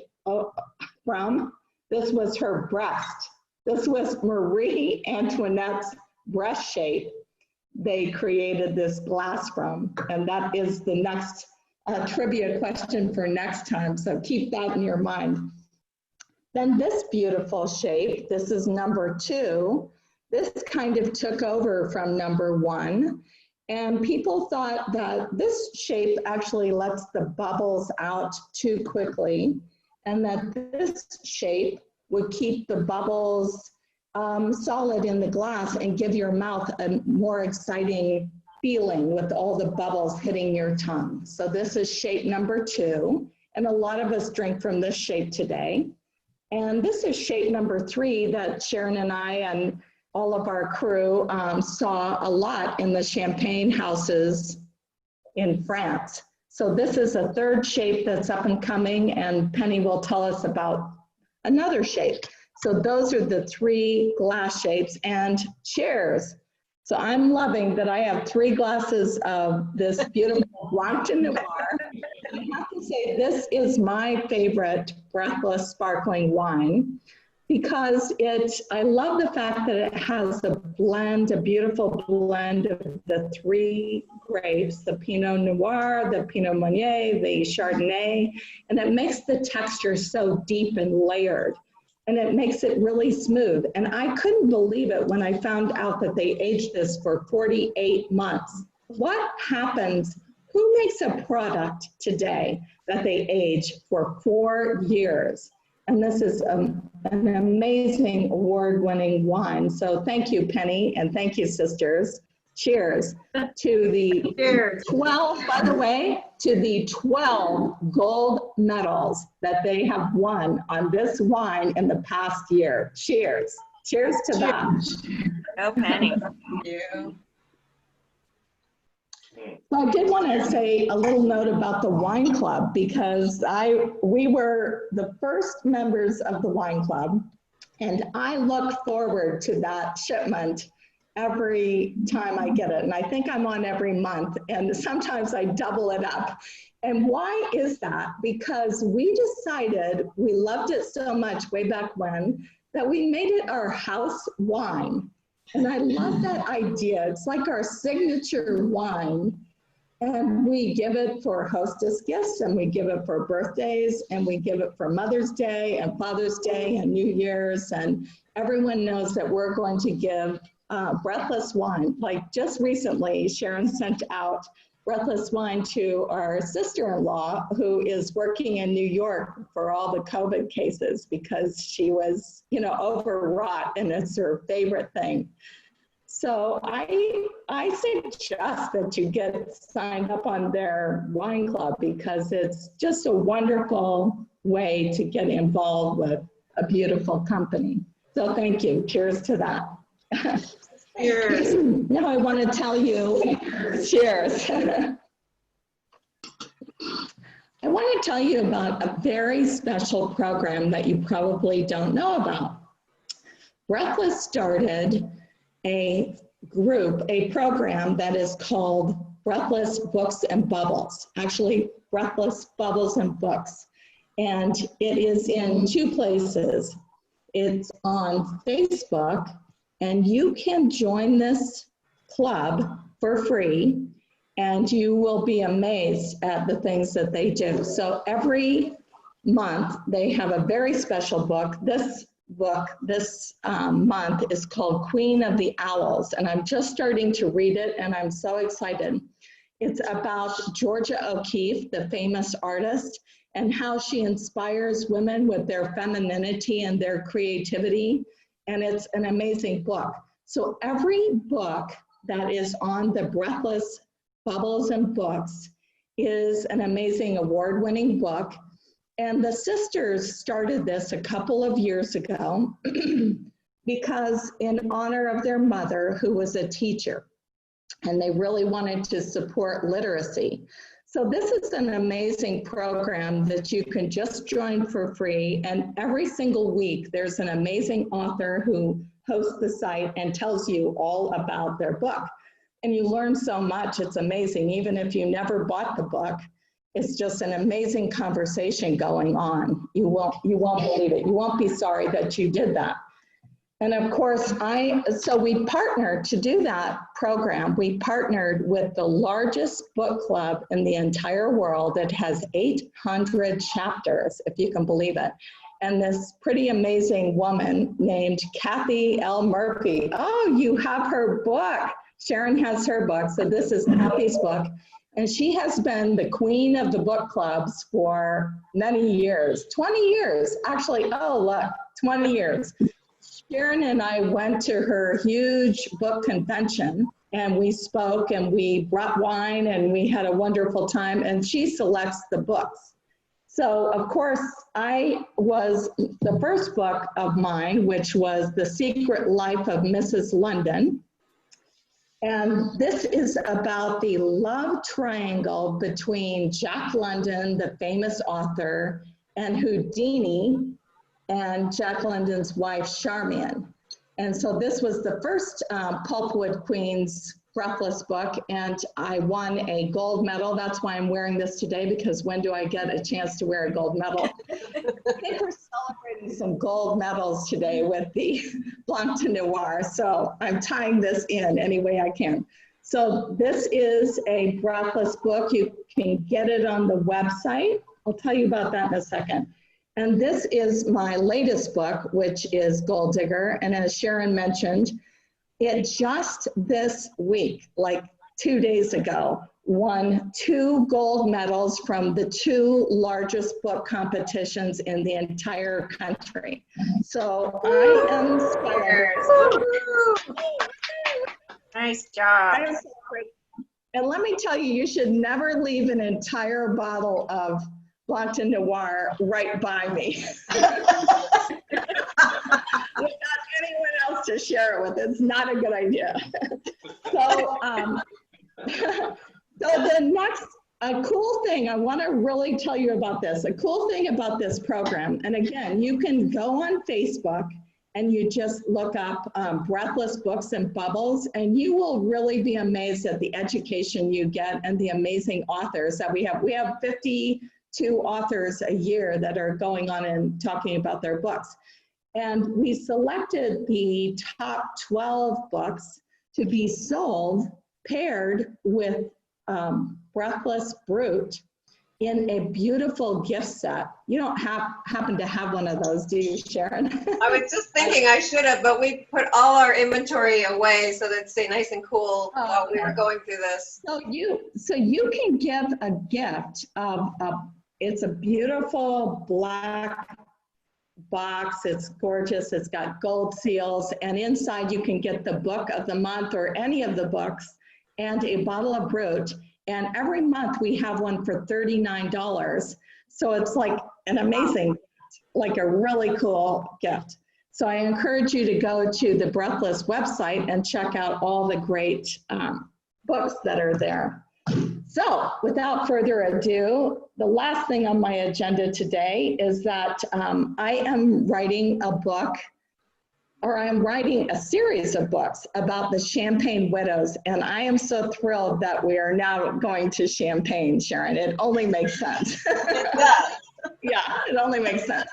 from? This was her breast. This was Marie Antoinette's breast shape they created this glass from. And that is the next trivia question for next time. So keep that in your mind. Then this beautiful shape, this is number 2. This kind of took over from number 1. And people thought that this shape actually lets the bubbles out too quickly, and that this shape would keep the bubbles solid in the glass and give your mouth a more exciting feeling with all the bubbles hitting your tongue. So this is shape number 2, and a lot of us drink from this shape today. And this is shape number 3 that Sharon and I and all of our crew saw a lot in the champagne houses in France. So this is a 3rd shape that's up and coming, and Penny will tell us about another shape. So those are the 3 glass shapes, and cheers. So I'm loving that I have 3 glasses of this beautiful Blanc de Noir. And I have to say, this is my favorite Breathless sparkling wine, because I love the fact that it has a blend, a beautiful blend of the 3 grapes, the Pinot Noir, the Pinot Meunier, the Chardonnay, and it makes the texture so deep and layered, and it makes it really smooth. And I couldn't believe it when I found out that they aged this for 48 months. What happens? Who makes a product today that they age for 4 years? And this is an amazing award-winning wine. So thank you, Penny, and thank you, sisters. Cheers to the 12, by the way, to the 12 gold medals that they have won on this wine in the past year. Cheers. Cheers to that. Oh, Penny. Thank you. So I did want to say a little note about the wine club, because we were the first members of the wine club, and I look forward to that shipment every time I get it. And I think I'm on every month, and sometimes I double it up. And why is that? Because we decided we loved it so much way back when that we made it our house wine. And I love that idea. It's like our signature wine. And we give it for hostess gifts, and we give it for birthdays, and we give it for Mother's Day and Father's Day and New Year's. And everyone knows that we're going to give Breathless wine. Like just recently, Sharon sent out Breathless wine to our sister-in-law, who is working in New York for all the COVID cases, because she was, overwrought, and it's her favorite thing. So I suggest that you get signed up on their wine club, because it's just a wonderful way to get involved with a beautiful company. So thank you. Cheers to that. Cheers. Now I want to tell you, cheers. I want to tell you about a very special program that you probably don't know about. Breathless started a program that is called Breathless Books and Bubbles. Actually, Breathless Bubbles and Books. And it is in 2 places. It's on Facebook, and you can join this club for free, and you will be amazed at the things that they do. So every month, they have a very special book. This book this month is called Queen of the Owls, and I'm just starting to read it, and I'm so excited. It's about Georgia O'Keeffe, the famous artist, and how she inspires women with their femininity and their creativity. And it's an amazing book. So every book that is on the Breathless Bubbles and Books is an amazing award-winning book. And the sisters started this a couple of years ago because in honor of their mother, who was a teacher, and they really wanted to support literacy. So this is an amazing program that you can just join for free, and every single week there's an amazing author who hosts the site and tells you all about their book. And you learn so much, it's amazing. Even if you never bought the book, it's just an amazing conversation going on. You won't believe it. You won't be sorry that you did that. And of course, so we partnered to do that program. We partnered with the largest book club in the entire world that has 800 chapters, if you can believe it. And this pretty amazing woman named Kathy L. Murphy. Oh, you have her book. Sharon has her book. So this is Kathy's book. And she has been the queen of the book clubs for many years, 20 years, actually. Oh, look, 20 years. Sharon and I went to her huge book convention, and we spoke and we brought wine and we had a wonderful time, and she selects the books. So of course I was the first book of mine, which was The Secret Life of Mrs. London. And this is about the love triangle between Jack London, the famous author, and Houdini, and Jack London's wife, Charmian. And so this was the first Pulpwood Queen's Breathless book, and I won a gold medal. That's why I'm wearing this today, because when do I get a chance to wear a gold medal? I think we're celebrating some gold medals today with the Blanc de Noir, so I'm tying this in any way I can. So this is a Breathless book. You can get it on the website. I'll tell you about that in a second. And this is my latest book, which is Gold Digger. And as Sharon mentioned, it just this week, like 2 days ago, won 2 gold medals from the 2 largest book competitions in the entire country. So I am inspired. Nice job. And let me tell you, you should never leave an entire bottle of Blanc de Noir right by me. Without anyone else to share it with. It's not a good idea. So, so the next, a cool thing, I want to really tell you about this. A cool thing about this program, and again, you can go on Facebook and you just look up Breathless Books and Bubbles, and you will really be amazed at the education you get and the amazing authors that we have. We have 52 authors a year that are going on and talking about their books. And we selected the top 12 books to be sold paired with Breathless Brute in a beautiful gift set. You don't happen to have one of those, do you, Sharon? I was just thinking I should have, but we put all our inventory away so that it'd stay nice and cool while we were going through this. So you can give a gift of it's a beautiful black box. It's gorgeous. It's got gold seals, and inside you can get the book of the month or any of the books and a bottle of Brut. And every month we have one for $39. So it's like an amazing, like a really cool gift. So I encourage you to go to the Breathless website and check out all the great books that are there. So without further ado, the last thing on my agenda today is that I am writing a book, or I'm writing a series of books about the Champagne widows. And I am so thrilled that we are now going to Champagne, Sharon. It only makes sense. It does. Yeah, it only makes sense.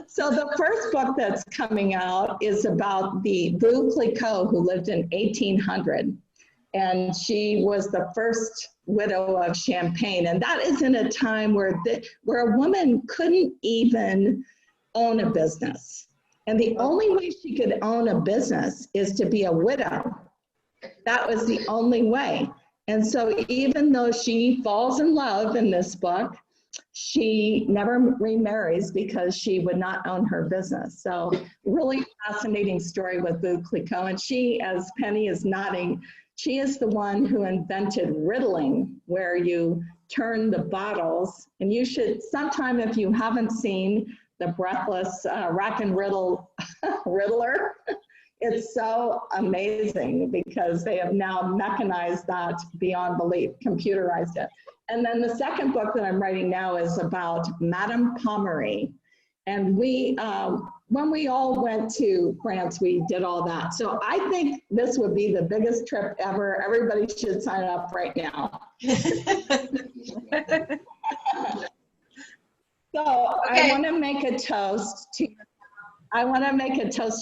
So the first book that's coming out is about the Veuve Clicquot, who lived in 1800. And she was the first widow of Champagne. And that is in a time where a woman couldn't even own a business. And the only way she could own a business is to be a widow. That was the only way. And so even though she falls in love in this book, she never remarries because she would not own her business. So really fascinating story with Boo Clicquot. And she, as Penny is nodding, she is the one who invented riddling, where you turn the bottles. And you should, sometime if you haven't seen the Breathless Rack and Riddle Riddler, it's so amazing because they have now mechanized that beyond belief, computerized it. And then the second book that I'm writing now is about Madame Pommery. And we, when we all went to France, we did all that. So I think this would be the biggest trip ever. Everybody should sign up right now. So okay. I want to make a toast to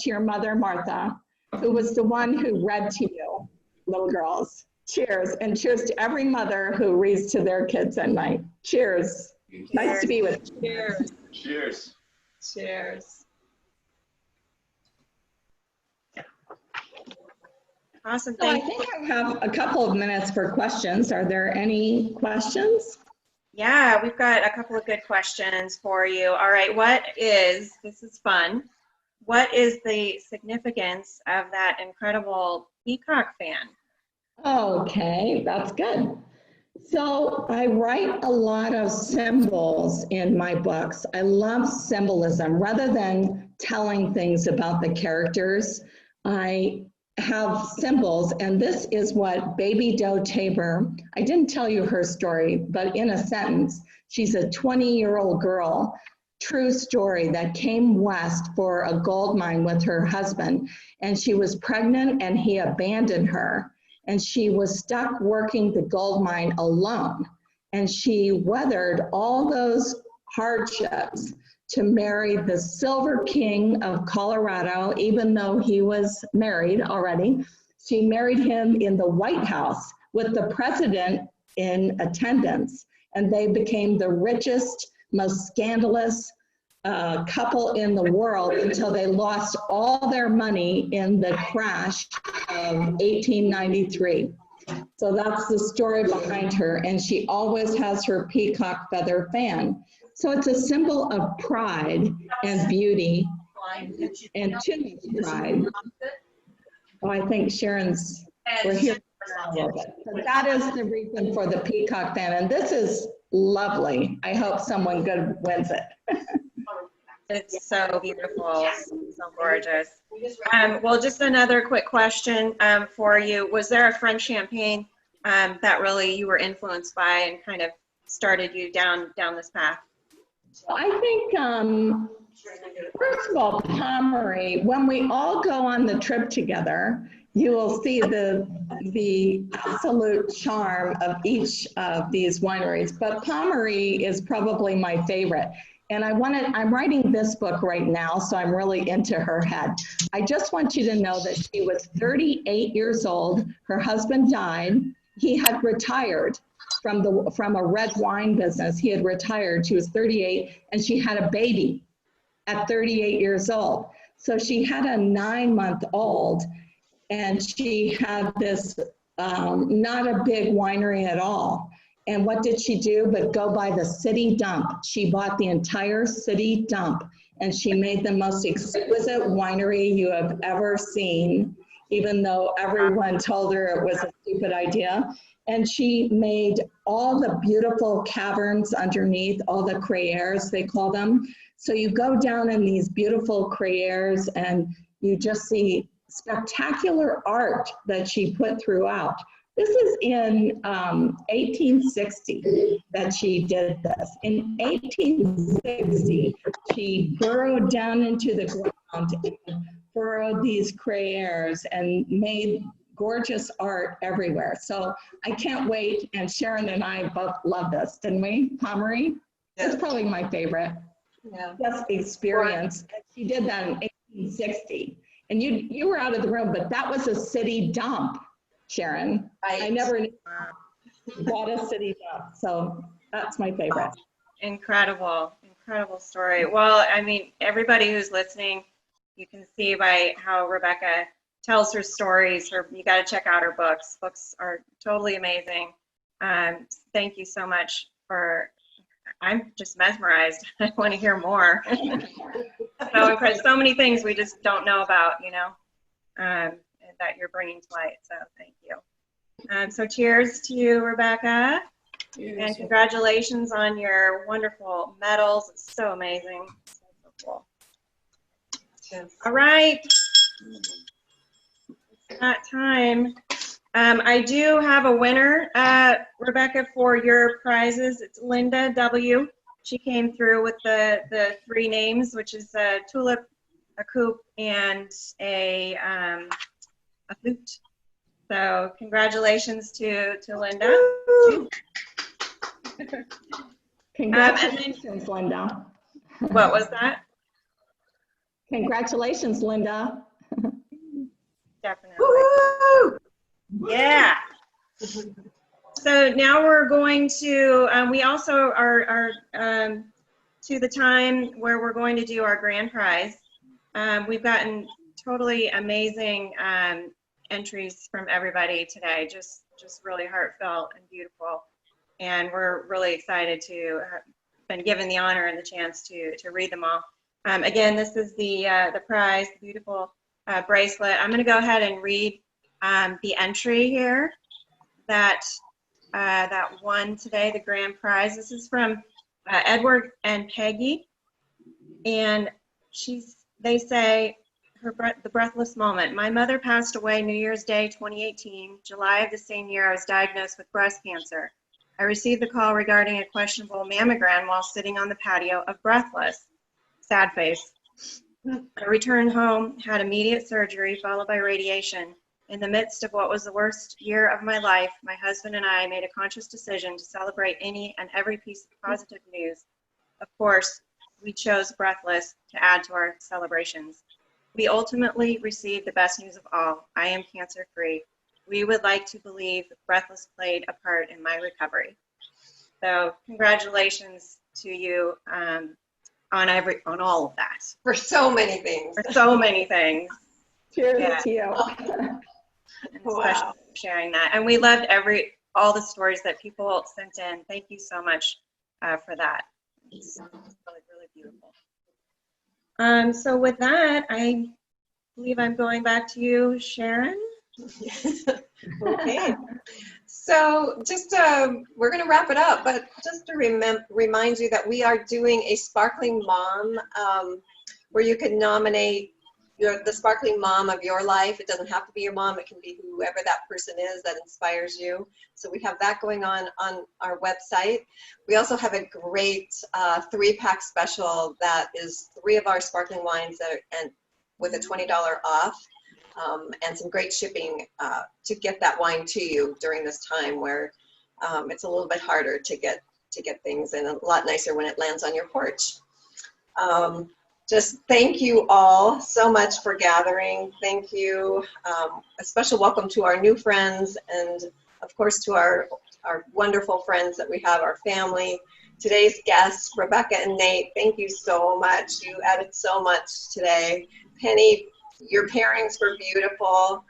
your mother, Martha, who was the one who read to you, little girls. Cheers, and cheers to every mother who reads to their kids at night. Cheers. Nice to be with you. Cheers. Cheers. Cheers. Awesome. So I think I have a couple of minutes for questions. Are there any questions? Yeah, we've got a couple of good questions for you. All right, this is fun. What is the significance of that incredible peacock fan? Okay, that's good. So I write a lot of symbols in my books. I love symbolism. Rather than telling things about the characters, I have symbols, and this is what Baby Doe Tabor, I didn't tell you her story, but in a sentence, she's a 20-year-old girl, true story, that came west for a gold mine with her husband, and she was pregnant and he abandoned her. And she was stuck working the gold mine alone. And she weathered all those hardships to marry the Silver King of Colorado, even though he was married already. She married him in the White House with the president in attendance. And they became the richest, most scandalous couple in the world until they lost all their money in the crash of 1893. So that's the story behind her, and she always has her peacock feather fan. So it's a symbol of pride and beauty and too much pride. Oh, I think Sharon's, we're here a little bit. So that is the reason for the peacock fan, and this is lovely. I hope someone good wins it. It's so beautiful, so gorgeous. Well, just another quick question for you. Was there a French champagne that really you were influenced by and kind of started you down this path? I think, first of all, Pommery, when we all go on the trip together, you will see the absolute charm of each of these wineries. But Pommery is probably my favorite. And I'm writing this book right now, so I'm really into her head. I just want you to know that she was 38 years old. Her husband died. He had retired from a red wine business. He had retired. She was 38, and she had a baby at 38 years old. So she had a 9-month-old, and she had this not a big winery at all. And what did she do but go by the city dump? She bought the entire city dump, and she made the most exquisite winery you have ever seen, even though everyone told her it was a stupid idea. And she made all the beautiful caverns underneath, all the crayères, they call them. So you go down in these beautiful crayères and you just see spectacular art that she put throughout. This is in 1860 that she did this. In 1860, she burrowed down into the ground and burrowed these crayères and made gorgeous art everywhere. So I can't wait, and Sharon and I both love this, didn't we, Pommery? That's probably my favorite. Yeah. Just experience. She did that in 1860. And you were out of the room, but that was a city dump, Sharon. Right. I never knew what a city dump. So that's my favorite. Incredible, incredible story. Well, I mean, everybody who's listening, you can see by how Rebecca tells her stories. You got to check out her books. Books are totally amazing. Thank you so much for I'm just mesmerized. I want to hear more. So impressed. So many things we just don't know about, you know, that you're bringing to light. So thank you. So cheers to you, Rebecca. And congratulations on your wonderful medals. It's so amazing. So cool. Yes. All right. It's that time. I do have a winner, Rebecca, for your prizes. It's Linda W. She came through with the 3 names, which is a tulip, a coupe, and a flute. So congratulations to Linda. Congratulations, Linda. What was that? Congratulations, Linda. Definitely. Woo! Yeah. So now we're going to, we also are to the time where we're going to do our grand prize. We've gotten totally amazing entries from everybody today, just really heartfelt and beautiful. And we're really excited to have been given the honor and the chance to read them all. Again, this is the prize, the beautiful bracelet. I'm going to go ahead and read the entry here that won today, the grand prize. This is from Edward and Peggy, and they say, the breathless moment. My mother passed away New Year's Day 2018. July of the same year, I was diagnosed with breast cancer. I received the call regarding a questionable mammogram while sitting on the patio of Breathless. Sad face. I returned home, had immediate surgery followed by radiation. In the midst of what was the worst year of my life, my husband and I made a conscious decision to celebrate any and every piece of positive news. Of course, we chose Breathless to add to our celebrations. We ultimately received the best news of all. I am cancer-free. We would like to believe Breathless played a part in my recovery. So congratulations to you on all of that. For so many things. For so many things. Cheers to you. And especially for sharing that. And we loved all the stories that people sent in. Thank you so much for that. It's really, really beautiful. So with that, I believe I'm going back to you, Sharon. Okay. So just we're going to wrap it up, but just to remind you that we are doing a Sparkling Mom where you can nominate the sparkling mom of your life. It doesn't have to be your mom. It can be whoever that person is that inspires you. So we have that going on our website. We also have a great 3-pack special that is 3 of our sparkling wines and with a $20 off and some great shipping to get that wine to you during this time where it's a little bit harder to get things and a lot nicer when it lands on your porch. Just thank you all so much for gathering. Thank you. A special welcome to our new friends and, of course, to our wonderful friends that we have, our family. Today's guests, Rebecca and Nate, thank you so much. You added so much today. Penny, your pairings were beautiful.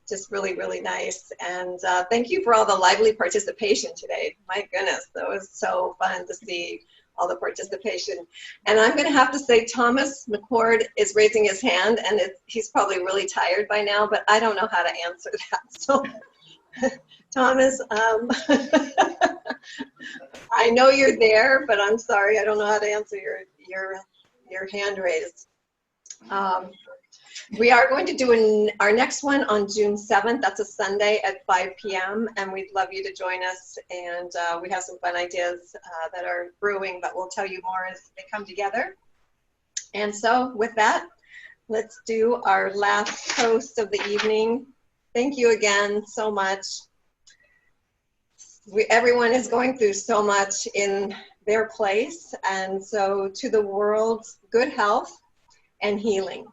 Just really, really nice. And thank you for all the lively participation today. My goodness, that was so fun to see all the participation. And I'm going to have to say Thomas McCord is raising his hand, and he's probably really tired by now, but I don't know how to answer that. So, Thomas, I know you're there, but I'm sorry, I don't know how to answer your hand raised. We are going to do our next one on June 7th. That's a Sunday at 5 p.m. and we'd love you to join us. And we have some fun ideas that are brewing, but we'll tell you more as they come together. And so with that, let's do our last toast of the evening. Thank you again so much. Everyone is going through so much in their place. And so to the world, good health and healing.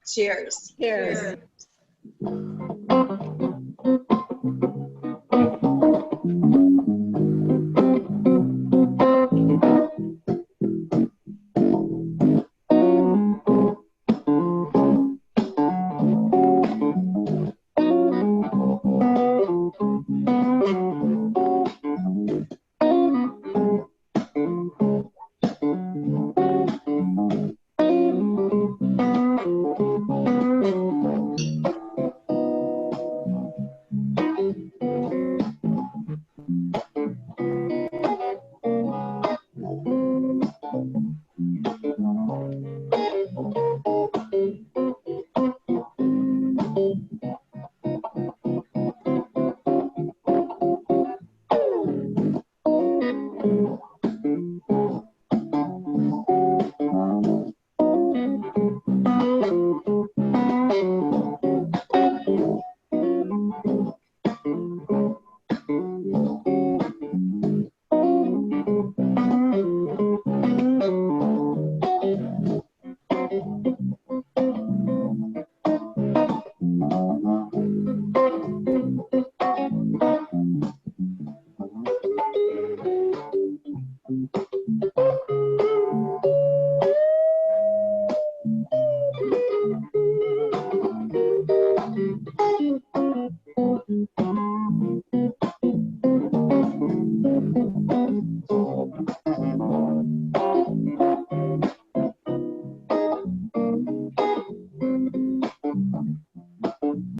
Cheers. Cheers. Cheers.